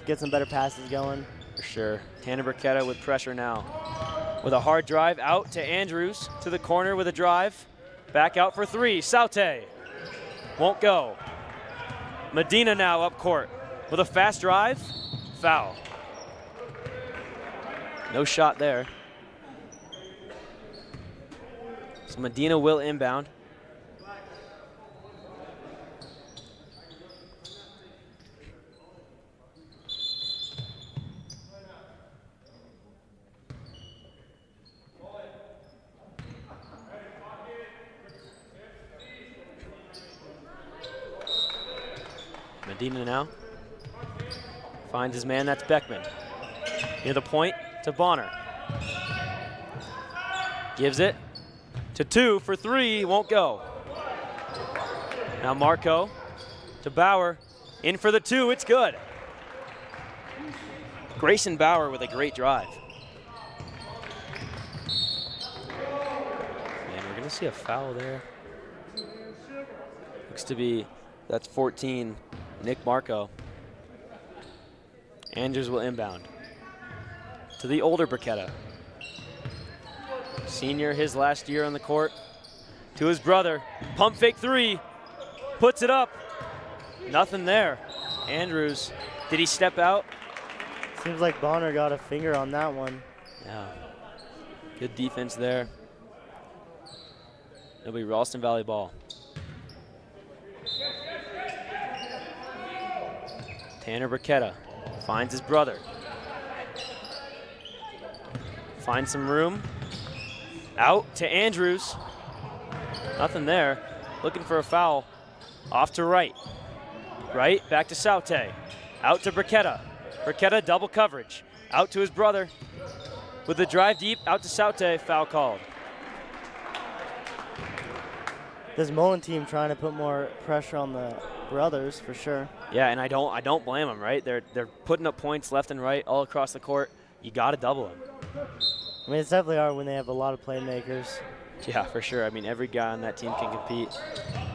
Speaker 3: get some better passes going.
Speaker 2: For sure. Tanner Burketta with pressure now. With a hard drive out to Andrews, to the corner with a drive. Back out for 3, Saute. Won't go. Medina now up court with a fast drive. Foul. No shot there. So Medina will inbound. Medina now. Finds his man, that's Beckman. Near the point to Bonner. Gives it to 2 for 3, won't go. Now Marco to Bauer, in for the 2, it's good. Grayson Bauer with a great drive. And we're gonna see a foul there. Looks to be, that's 14, Nick Marco. Andrews will inbound to the older Burketta. Senior, his last year on the court. To his brother, pump fake 3, puts it up. Nothing there. Andrews, did he step out?
Speaker 3: Seems like Bonner got a finger on that one.
Speaker 2: Yeah, good defense there. It'll be Ralston Valley ball. Tanner Burketta finds his brother. Finds some room. Out to Andrews. Nothing there. Looking for a foul. Off to Wright. Wright back to Saute. Out to Burketta. Burketta double coverage. Out to his brother. With the drive deep, out to Saute, foul called.
Speaker 3: This Mullen team trying to put more pressure on the brothers for sure.
Speaker 2: Yeah, and I don't blame them, right? They're putting up points left and right all across the court. You got to double them.
Speaker 3: I mean, it's definitely hard when they have a lot of playmakers.
Speaker 2: Yeah, for sure. I mean, every guy on that team can compete.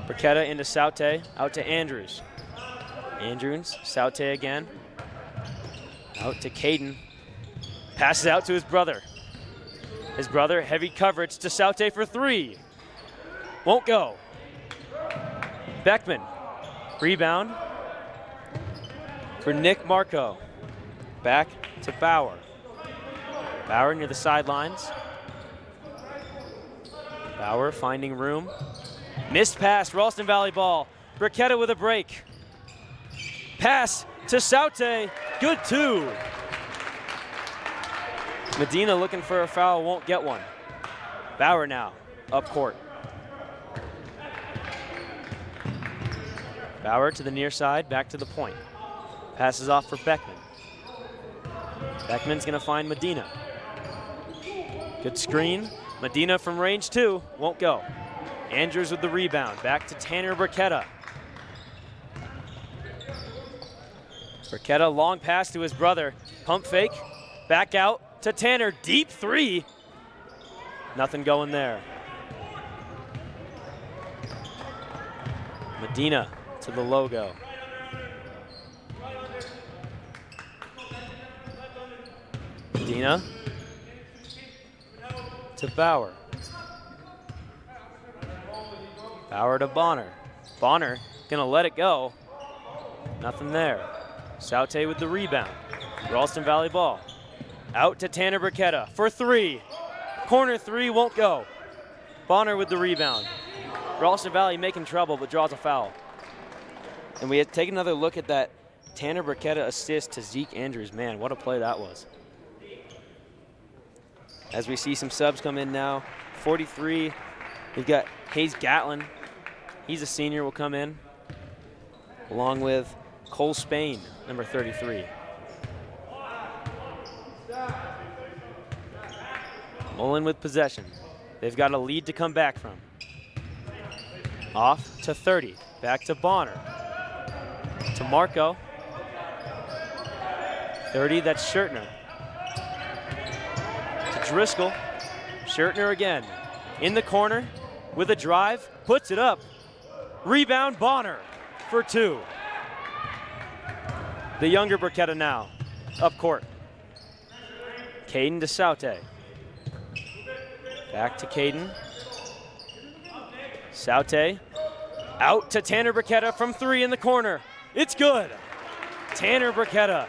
Speaker 2: Burketta into Saute, out to Andrews. Andrews, Saute again. Out to Caden. Passes out to his brother. His brother, heavy coverage to Saute for 3. Won't go. Beckman, rebound for Nick Marco. Back to Bauer. Bauer near the sidelines. Bauer finding room. Missed pass, Ralston Valley ball. Burketta with a break. Pass to Saute, good 2. Medina looking for a foul, won't get one. Bauer now, up court. Bauer to the near side, back to the point. Passes off for Beckman. Beckman's gonna find Medina. Good screen. Medina from range 2, won't go. Andrews with the rebound, back to Tanner Burketta. Burketta, long pass to his brother. Pump fake, back out to Tanner, deep 3. Nothing going there. Medina to the logo. Medina to Bauer. Bauer to Bonner. Bonner gonna let it go. Nothing there. Saute with the rebound. Ralston Valley ball. Out to Tanner Burketta for 3. Corner 3 won't go. Bonner with the rebound. Ralston Valley making trouble but draws a foul. And we had taken another look at that Tanner Burketta assist to Zeke Andrews. Man, what a play that was. As we see some subs come in now. 43, we've got Hayes Gatlin. He's a senior, will come in. Along with Cole Spain, number 33. Mullen with possession. They've got a lead to come back from. Off to 30, back to Bonner. To Marco. 30, that's Schertner. To Driscoll. Schertner again. In the corner with a drive, puts it up. Rebound, Bonner for 2. The younger Burketta now, up court. Caden to Saute. Back to Caden. Saute, out to Tanner Burketta from 3 in the corner. It's good. Tanner Burketta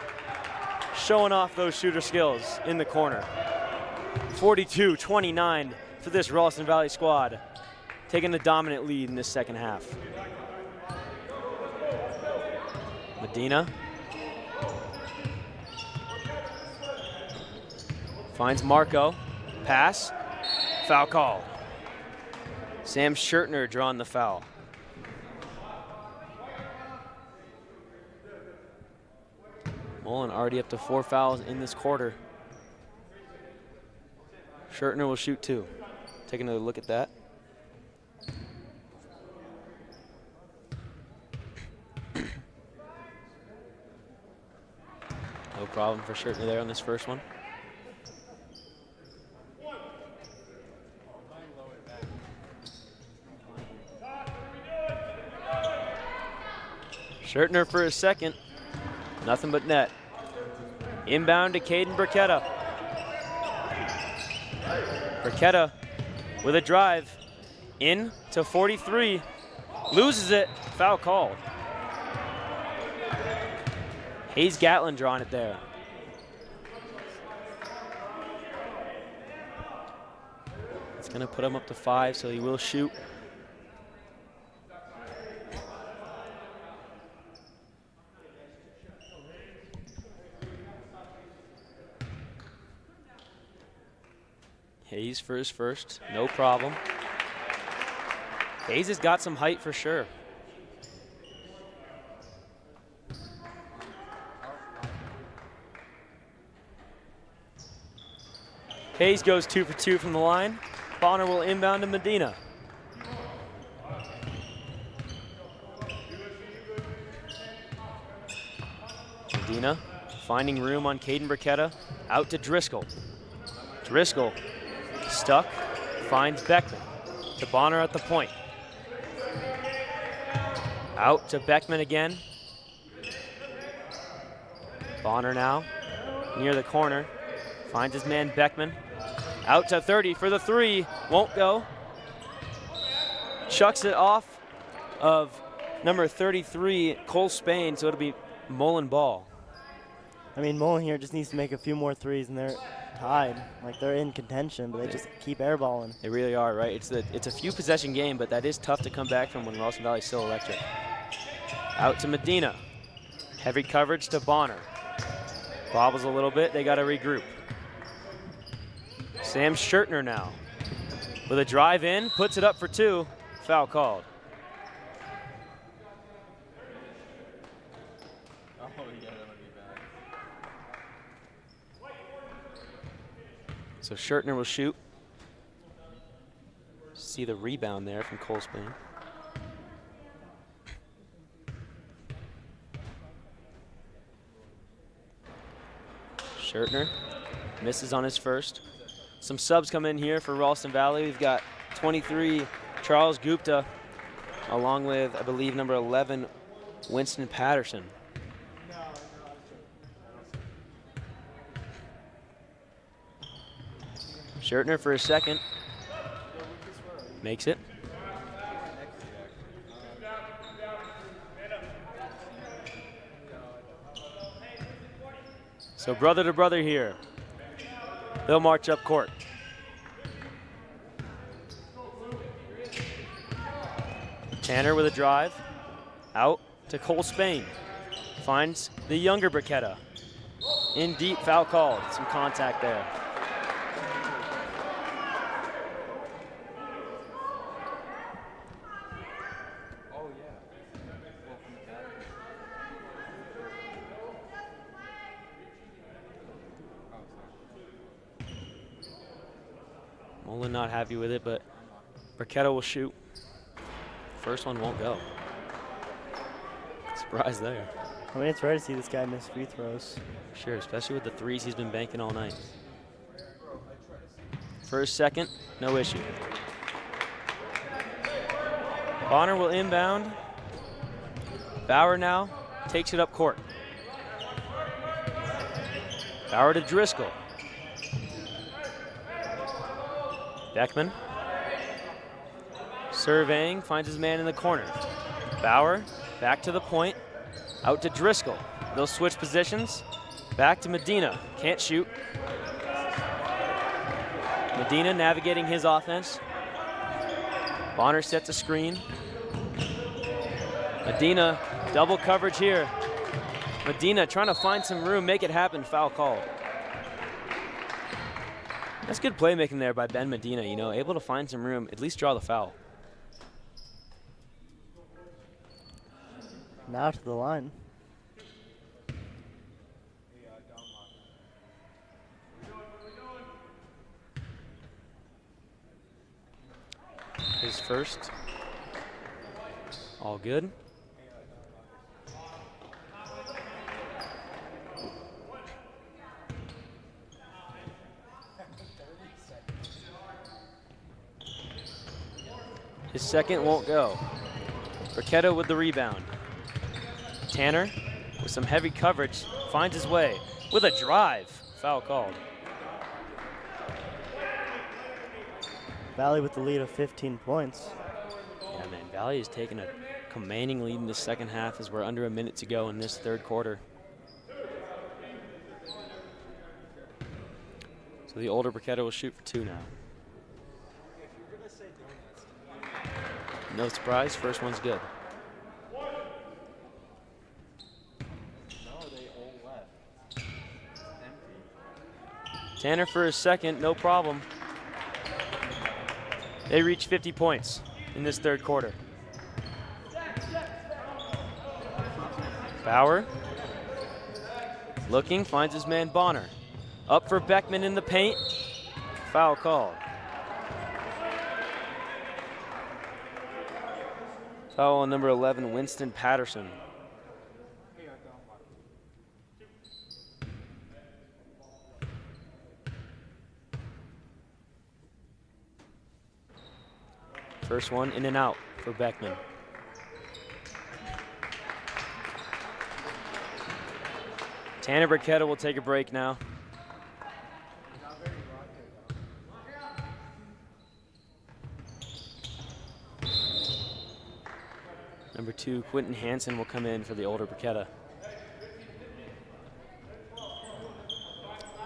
Speaker 2: showing off those shooter skills in the corner. 42-29 for this Ralston Valley squad, taking the dominant lead in this second half. Medina finds Marco, pass, foul call. Sam Schertner drawing the foul. Mullen already up to 4 fouls in this quarter. Schertner will shoot 2. Take another look at that. No problem for Schertner there on this first one. Schertner for his second. Nothing but net. Inbound to Caden Burketta. Burketta with a drive. In to 43. Loses it. Foul called. Hayes Gatlin drawing it there. It's going to put him up to 5, so he will shoot. Hayes for his first, no problem. Hayes has got some height for sure. Hayes goes 2 for 2 from the line. Bonner will inbound to Medina. Medina finding room on Caden Burketta. Out to Driscoll. Driscoll stuck, finds Beckman. To Bonner at the point. Out to Beckman again. Bonner now near the corner. Finds his man Beckman. Out to 30 for the 3. Won't go. Chucks it off of number 33, Cole Spain, so it'll be Mullen ball.
Speaker 3: I mean, Mullen here just needs to make a few more threes, and they're tied. Like, they're in contention, but they just keep airballing.
Speaker 2: They really are, right? It's a few possession game, but that is tough to come back from when Ralston Valley's still electric. Out to Medina. Heavy coverage to Bonner. Bobbles a little bit. They got to regroup. Sam Schertner now with a drive in, puts it up for 2. Foul called. So Schertner will shoot. See the rebound there from Cole Spain. Schertner misses on his first. Some subs come in here for Ralston Valley. We've got 23, Charles Gupta, along with, I believe, number 11, Winston Patterson. Schertner for his second. Makes it. So brother to brother here. They'll march up court. Tanner with a drive. Out to Cole Spain. Finds the younger Burketta. In deep, foul called. Some contact there. Mullen not happy with it, but Burketta will shoot. First one won't go. Surprise there.
Speaker 3: I mean, it's rare to see this guy miss free throws.
Speaker 2: Sure, especially with the threes he's been banking all night. First, second, no issue. Bonner will inbound. Bauer now takes it up court. Bauer to Driscoll. Beckman. Surveying, finds his man in the corner. Bauer, back to the point. Out to Driscoll. They'll switch positions. Back to Medina. Can't shoot. Medina navigating his offense. Bonner sets a screen. Medina, double coverage here. Medina trying to find some room, make it happen, foul called. That's good playmaking there by Ben Medina, you know, able to find some room, at least draw the foul.
Speaker 3: Now to the line.
Speaker 2: his first. All good. His second won't go. Burketta with the rebound. Tanner with some heavy coverage finds his way with a drive. Foul called.
Speaker 3: Valley with the lead of 15 points.
Speaker 2: Yeah, man, Valley is taking a commanding lead in the second half as we're under a minute to go in this third quarter. So the older Burketta will shoot for 2 now. No surprise, first one's good. Tanner for his second, no problem. They reach 50 points in this third quarter. Bauer, looking, finds his man Bonner. Up for Beckman in the paint. Foul called. Foul on number 11, Winston Patterson. First one in and out for Beckman. Tanner Burketta will take a break now. Number 2, Quentin Hansen will come in for the older Burketta.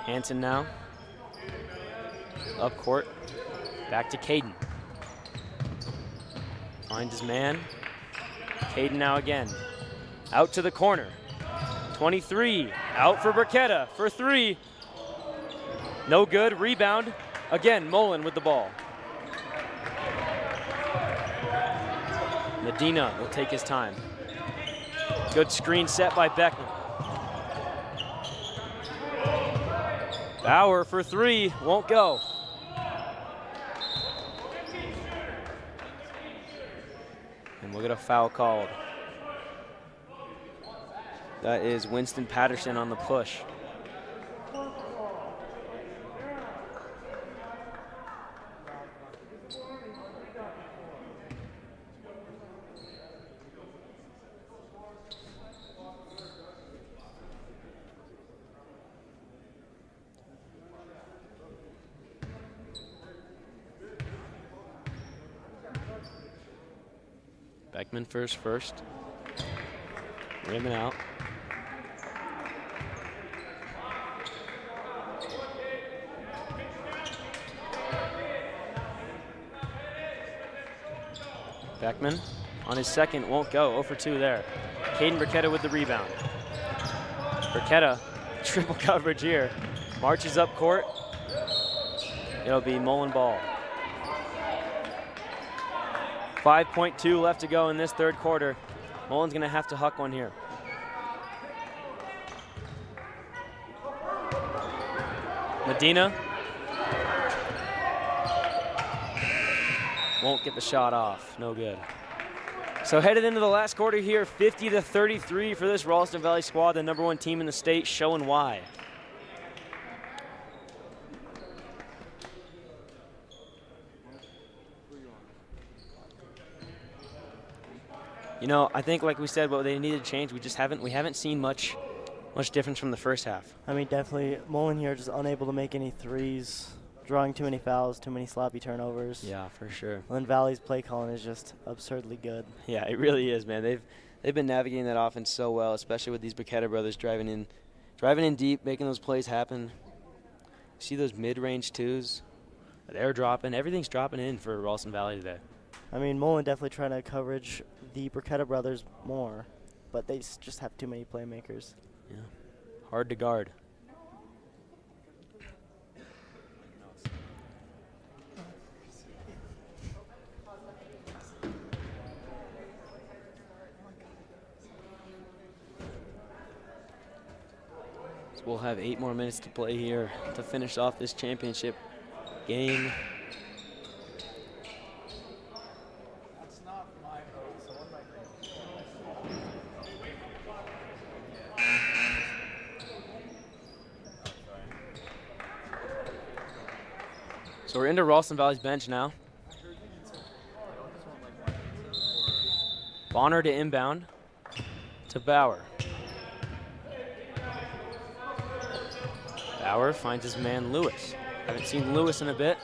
Speaker 2: Hansen now. Up court. Back to Caden. Finds his man. Caden now again. Out to the corner. 23. Out for Burketta for 3. No good. Rebound. Again, Mullen with the ball. Medina will take his time. Good screen set by Beckman. Bauer for 3. Won't go. And we'll get a foul called. That is Winston Patterson on the push. Beckman first. Rimming out. Beckman on his second, won't go. 0 for 2 there. Caden Burketta with the rebound. Burketta, triple coverage here. Marches up court. It'll be Mullen ball. 5.2 left to go in this third quarter. Mullen's gonna have to huck one here. Medina. Won't get the shot off, no good. So headed into the last quarter here, 50-33 for this Ralston Valley squad, the #1 team in the state, showing why. You know, I think like we said, what they needed to change, we haven't seen much difference from the first half.
Speaker 3: I mean, definitely Mullen here just unable to make any threes, drawing too many fouls, too many sloppy turnovers.
Speaker 2: Yeah, for sure.
Speaker 3: And then Valley's play calling is just absurdly good.
Speaker 2: Yeah, it really is, man. They've been navigating that offense so well, especially with these Burketta brothers driving in deep, making those plays happen. See those mid-range twos? They're dropping. Everything's dropping in for Ralston Valley today.
Speaker 3: I mean, Mullen definitely trying to coverage the Burketta brothers more, but they just have too many playmakers.
Speaker 2: Yeah, hard to guard. So we'll have 8 more minutes to play here to finish off this championship game. So we're into Ralston Valley's bench now. Bonner to inbound to Bauer. Bauer finds his man Lewis. Haven't seen Lewis in a bit.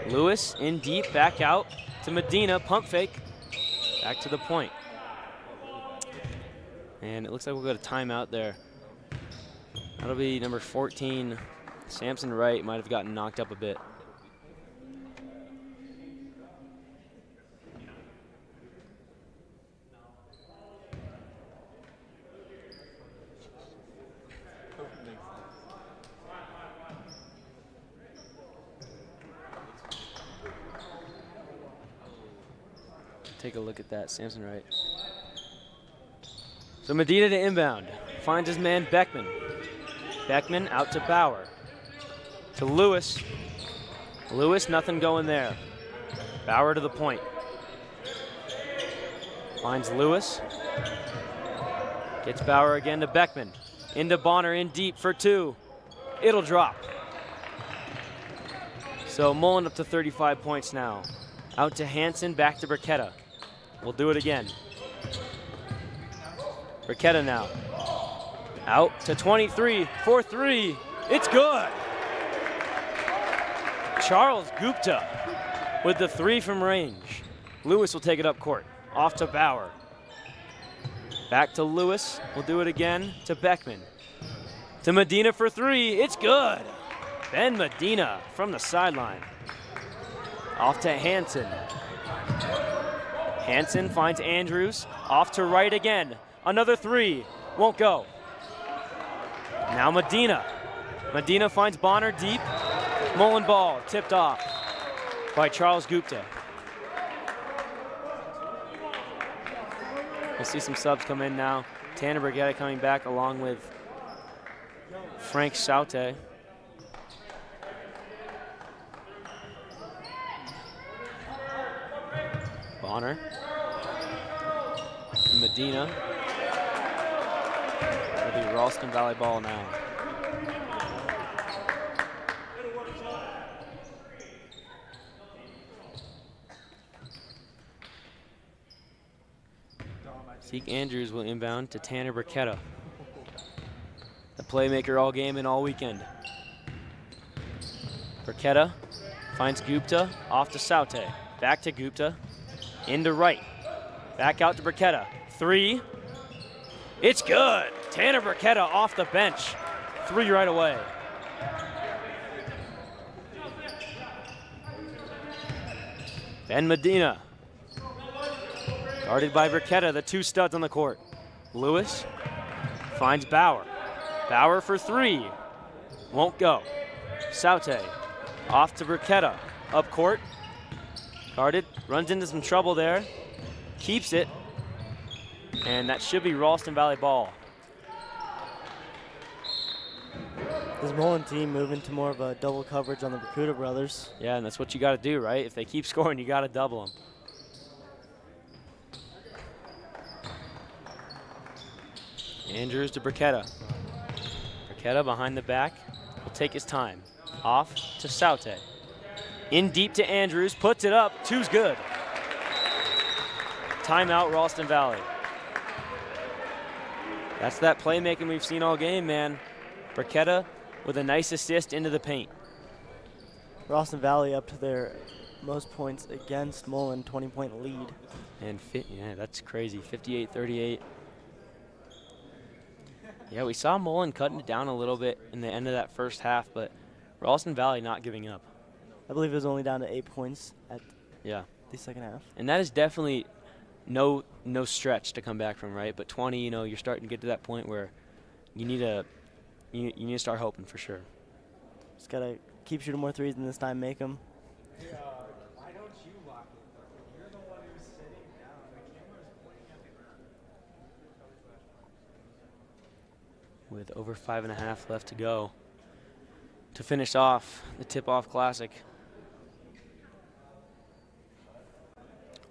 Speaker 2: Lewis in deep, back out to Medina, pump fake. Back to the point. And it looks like we'll go to timeout there. That'll be number 14. Samson Wright might have gotten knocked up a bit. Take a look at that, Samson Wright. So Medina to inbound, finds his man Beckman. Beckman out to Bauer. To Lewis. Lewis, nothing going there. Bauer to the point. Finds Lewis. Gets Bauer again to Beckman. Into Bonner, in deep for two. It'll drop. So Mullen up to 35 points now. Out to Hansen, back to Burketta. We'll do it again. Burketta now. Out to 23 for three. It's good. Charles Gupta with the three from range. Lewis will take it up court. Off to Bauer. Back to Lewis. We'll do it again to Beckman. To Medina for three. It's good. Ben Medina from the sideline. Off to Hansen. Hansen finds Andrews. Off to Wright again. Another three. Won't go. Now Medina. Medina finds Bonner deep. Mullen ball tipped off by Charles Gupta. We'll see some subs come in now. Tanner Brigetta coming back along with Frank Saute. Bonner. Medina. It'll be Ralston Valley ball now. Zeke Andrews will inbound to Tanner Burketta. The playmaker all game and all weekend. Burketta finds Gupta, off to Saute. Back to Gupta, into Wright. Back out to Burketta. Three. It's good. Tanner Burketta off the bench. Three right away. Ben Medina. Guarded by Burketta, the two studs on the court. Lewis finds Bauer. Bauer for three. Won't go. Saute off to Burketta. Up court. Guarded. Runs into some trouble there. Keeps it. And that should be Ralston Valley ball.
Speaker 3: This Mullen team moving to more of a double coverage on the Bakuda brothers.
Speaker 2: Yeah, and that's what you got to do, right? If they keep scoring, you got to double them. Andrews to Burketta. Burketta behind the back. Will take his time. Off to Saute. In deep to Andrews. Puts it up. Two's good. Timeout, Ralston Valley. That's that playmaking we've seen all game, man. Burketta with a nice assist into the paint.
Speaker 3: Ralston Valley up to their most points against Mullen, 20-point lead.
Speaker 2: And yeah, that's crazy. 58-38. Yeah, we saw Mullen cutting it down a little bit in the end of that first half, but Ralston Valley not giving up.
Speaker 3: I believe it was only down to 8 points at
Speaker 2: the
Speaker 3: second half.
Speaker 2: And that is definitely no stretch to come back from, right? But 20, you know, you're starting to get to that point where you need to start hoping for sure.
Speaker 3: Just gotta keep shooting more threes and this time make them.
Speaker 4: Why don't you lock it? You're the one who's sitting down. The camera's pointing at the ground.
Speaker 2: With over 5.5 left to go to finish off the tip-off classic.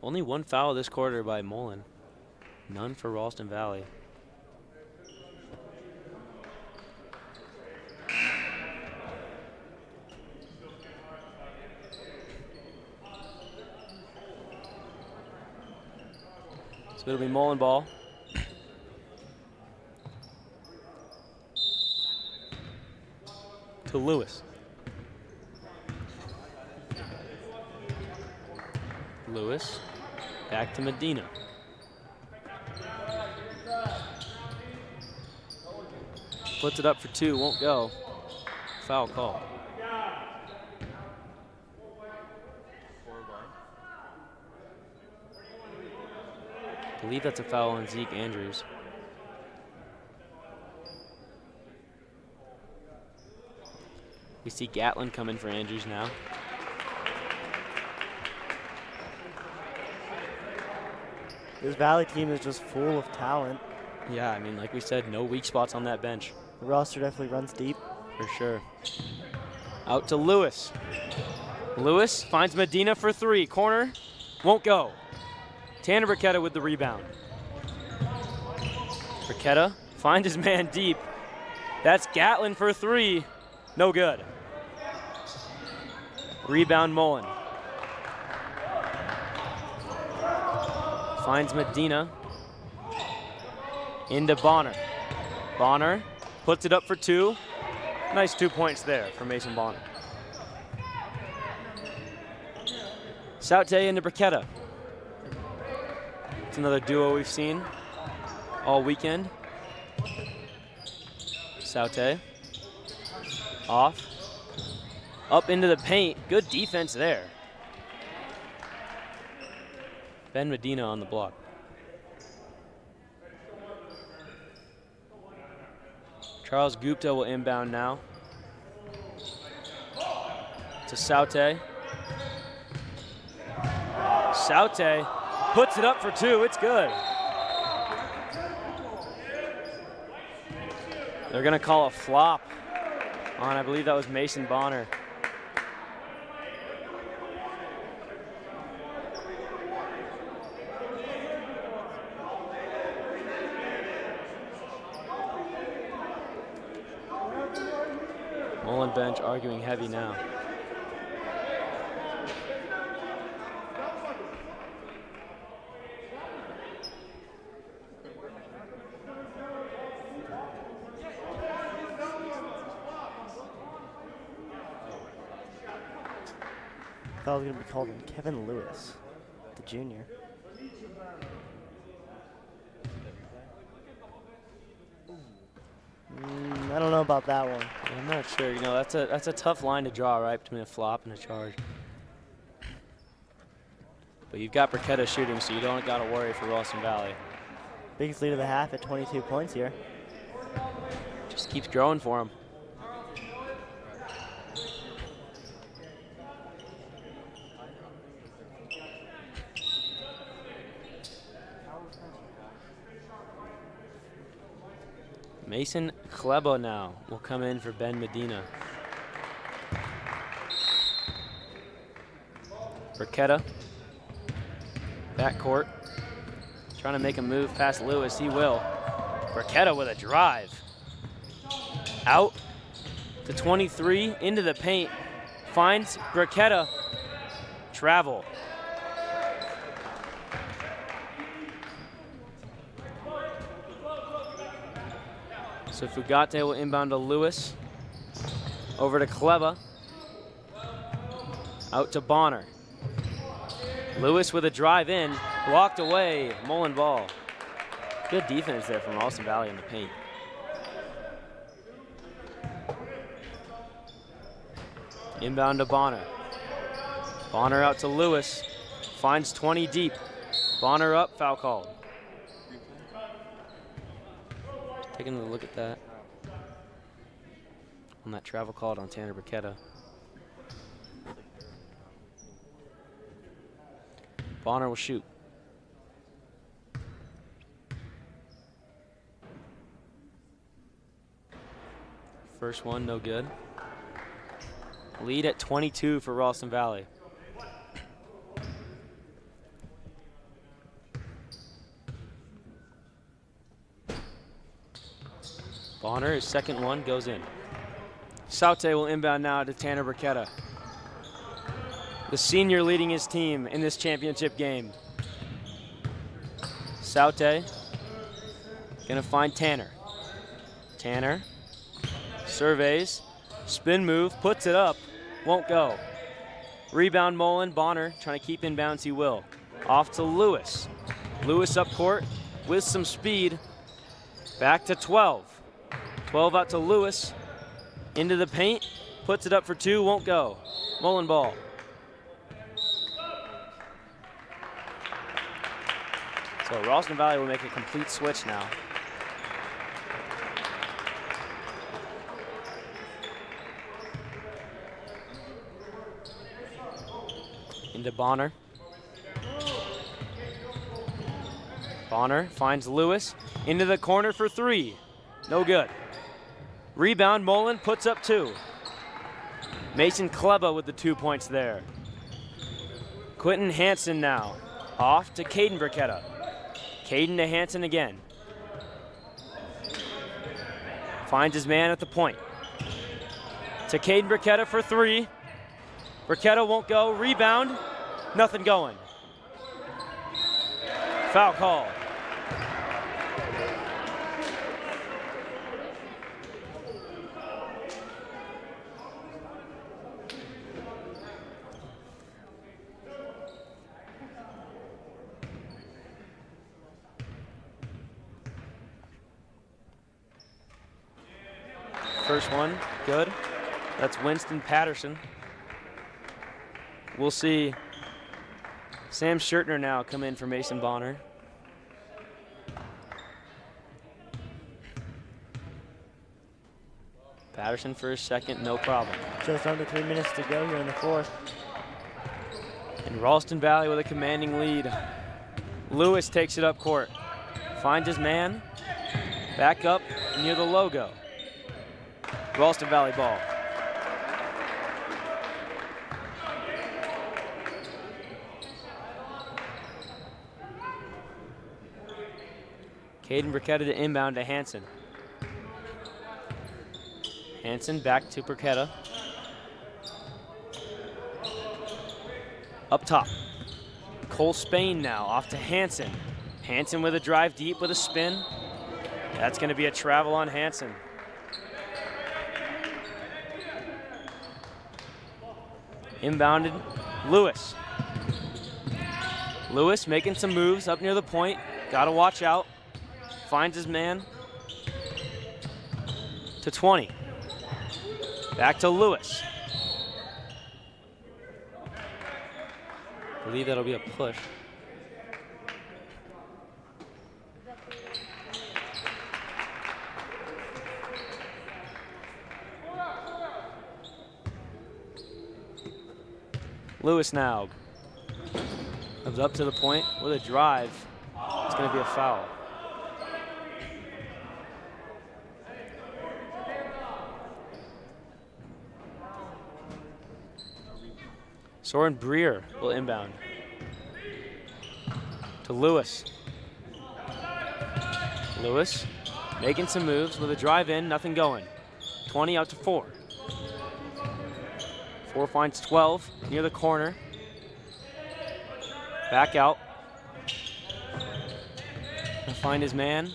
Speaker 2: Only one foul this quarter by Mullen. None for Ralston Valley. So it'll be Mullen ball. To Lewis. Lewis, back to Medina. Puts it up for 2, won't go. Foul call. I believe that's a foul on Zeke Andrews. We see Gatlin come in for Andrews now.
Speaker 3: This Valley team is just full of talent.
Speaker 2: Yeah, I mean, like we said, no weak spots on that bench.
Speaker 3: The roster definitely runs deep.
Speaker 2: For sure. Out to Lewis. Lewis finds Medina for 3. Corner, won't go. Tanner Burketta with the rebound. Burketta finds his man deep. That's Gatlin for 3. No good. Rebound Mullen. Finds Medina. Into Bonner. Bonner puts it up for 2. Nice 2 points there for Mason Bonner. Saute into Burketta. It's another duo we've seen all weekend. Saute. Off. Up into the paint. Good defense there. Ben Medina on the block. Charles Gupta will inbound now. To Saute. Saute puts it up for 2. It's good. They're going to call a flop on, I believe that was Mason Bonner. Mullen bench arguing heavy now.
Speaker 3: Foul's going to be called on Kevin Lewis, the junior. I don't know about that one.
Speaker 2: I'm not sure. You know, that's a tough line to draw, right, between a flop and a charge. But you've got Burketta shooting, so you don't got to worry for Ralston Valley.
Speaker 3: Biggest lead of the half at 22 points here.
Speaker 2: Just keeps growing for him. Mason Klebo now will come in for Ben Medina. Burketta, backcourt, trying to make a move past Lewis. He will. Burketta with a drive. Out to 23, into the paint. Finds Burketta. Travel. So Fugate will inbound to Lewis. Over to Kleba. Out to Bonner. Lewis with a drive in. Blocked away. Mullen ball. Good defense there from Ralston Valley in the paint. Inbound to Bonner. Bonner out to Lewis. Finds 20 deep. Bonner up. Foul called. Taking a look at that. On that travel called on Tanner Burketta. Bonner will shoot. First one, no good. Lead at 22 for Ralston Valley. Bonner, his second one, goes in. Saute will inbound now to Tanner Burketta. The senior leading his team in this championship game. Saute gonna find Tanner. Tanner surveys, spin move, puts it up, won't go. Rebound Mullen, Bonner trying to keep inbounds, he will. Off to Lewis. Lewis up court with some speed. Back to 12. 12 out to Lewis. Into the paint, puts it up for two, won't go. Mullen ball. So Ralston Valley will make a complete switch now. Into Bonner. Bonner finds Lewis. Into the corner for three. No good. Rebound, Mullen puts up two. Mason Kleba with the 2 points there. Quentin Hansen now. Off to Caden Burketta. Caden to Hansen again. Finds his man at the point. To Caden Burketta for three. Burketta won't go. Rebound. Nothing going. Foul call. First one, good. That's Winston Patterson. We'll see Sam Schertner now come in for Mason Bonner. Patterson for his second, no problem.
Speaker 3: Just under 3 minutes to go here in the fourth.
Speaker 2: And Ralston Valley with a commanding lead. Lewis takes it up court. Finds his man. Back up near the logo. Ralston Valley ball. Caden Burketta to inbound to Hansen. Hansen back to Burketta. Up top. Cole Spain now off to Hansen. Hansen with a drive deep with a spin. That's going to be a travel on Hansen. Inbounded, Lewis. Lewis making some moves up near the point. Got to watch out. Finds his man. To 20. Back to Lewis. I believe that'll be a push. Lewis now comes up to the point with a drive. It's going to be a foul. Soren Breer will inbound to Lewis. Lewis making some moves with a drive in, nothing going. 20 out to 4. 4 finds 12 near the corner. Back out. Gonna find his man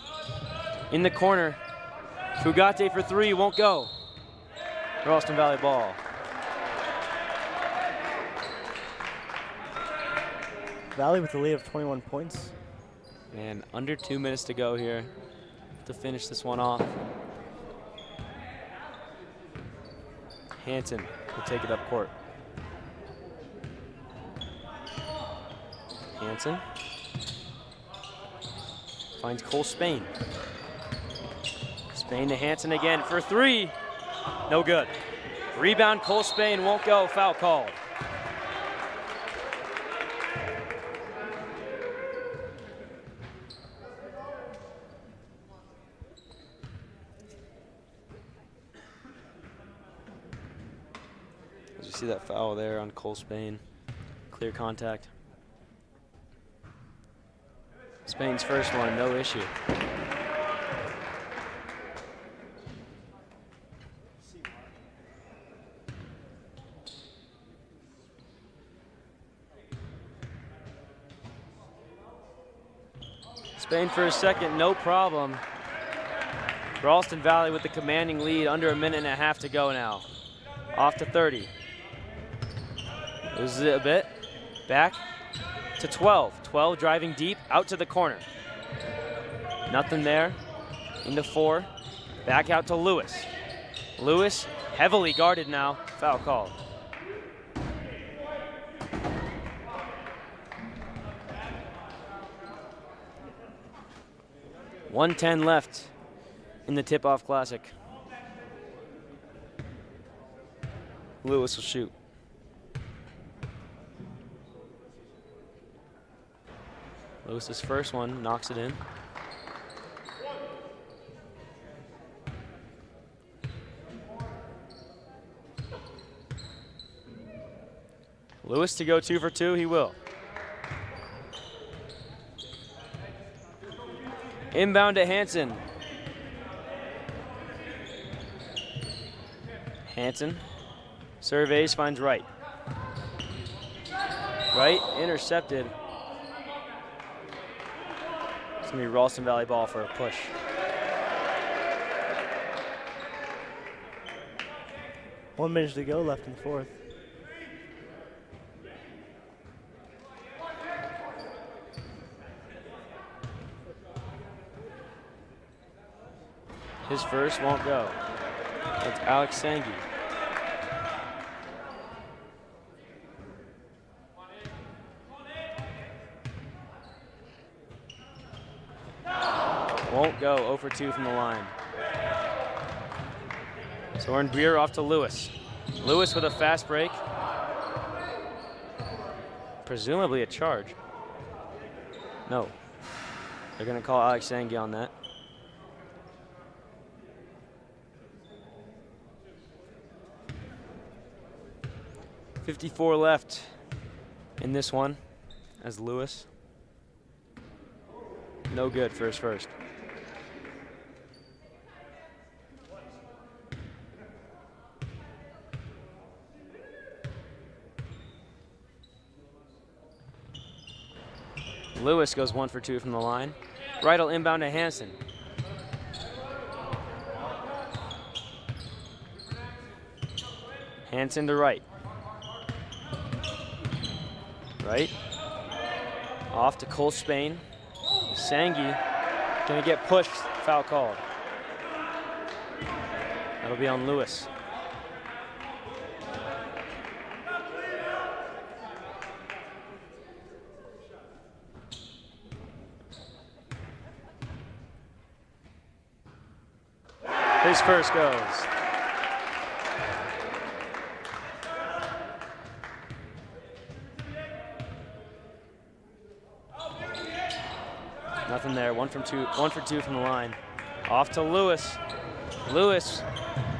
Speaker 2: in the corner. Fugate for three, won't go. Ralston Valley ball.
Speaker 3: Valley with a lead of 21 points.
Speaker 2: And under 2 minutes to go here to finish this one off. Hansen will take it up court. Hansen finds Cole Spain. Spain to Hansen again for three. No good. Rebound, Cole Spain won't go. Foul called. As you see that foul there on Cole Spain. Clear contact. Spain's first one, no issue. Spain for a second, no problem. Ralston Valley with the commanding lead, under a minute and a half to go now. Off to 30. Loses it a bit. Back to 12. 12 driving deep, out to the corner. Nothing there. Into 4. Back out to Lewis. Lewis heavily guarded now. Foul called. .110 left in the tip-off classic. Lewis will shoot. Lewis's first one, knocks it in. Lewis to go 2 for 2, he will. Inbound to Hansen. Hansen surveys, finds Wright. Wright intercepted. It's gonna be Ralston Valley ball for a push.
Speaker 3: One minute to go left in the fourth.
Speaker 2: His first won't go. That's Alex Sangi. Won't go, 0 for 2 from the line. Soren Beer off to Lewis. Lewis with a fast break. Presumably a charge. No. They're gonna call Alex Sangi on that. .54 left in this one as Lewis. No good for his first. Lewis goes 1 for 2 from the line. Wright will inbound to Hansen. Hansen to Wright. Wright. Off to Cole Spain. Sangi gonna get pushed, foul called. That'll be on Lewis. His first goes. Nothing there. 1 for 2 from the line. Off to Lewis. Lewis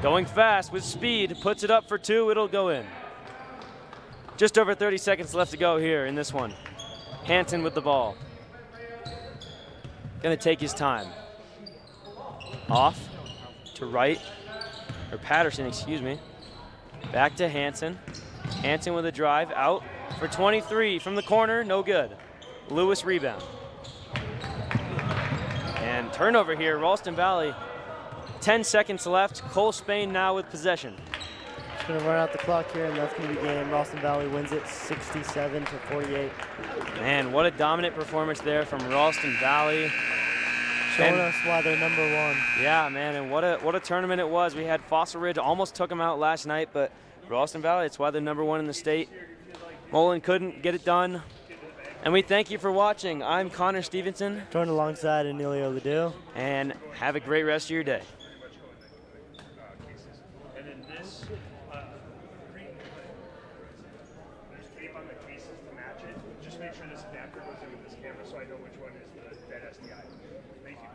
Speaker 2: going fast with speed, puts it up for 2. It'll go in. Just over 30 seconds left to go here in this one. Hansen with the ball. Gonna take his time. Off to Wright, or Patterson, excuse me. Back to Hansen. Hansen with a drive, out for 23 from the corner, no good. Lewis rebound. And turnover here, Ralston Valley. 10 seconds left. Cole Spain now with possession.
Speaker 3: Just gonna run out the clock here, and that's gonna be game. Ralston Valley wins it 67 to 48.
Speaker 2: Man, what a dominant performance there from Ralston Valley.
Speaker 3: Showing us why they're number 1.
Speaker 2: Yeah, man, and what a tournament it was. We had Fossil Ridge almost took them out last night, but Ralston Valley, it's why they're number 1 in the state. Mullen couldn't get it done. And we thank you for watching. I'm Connor Stevenson.
Speaker 3: Joined alongside Emilio Ledoux.
Speaker 2: And have a great rest of your day.
Speaker 5: And then this, there's tape on the cases to match it. Just make sure this adapter goes in with this camera so I know which one is the dead SDI. Thank you.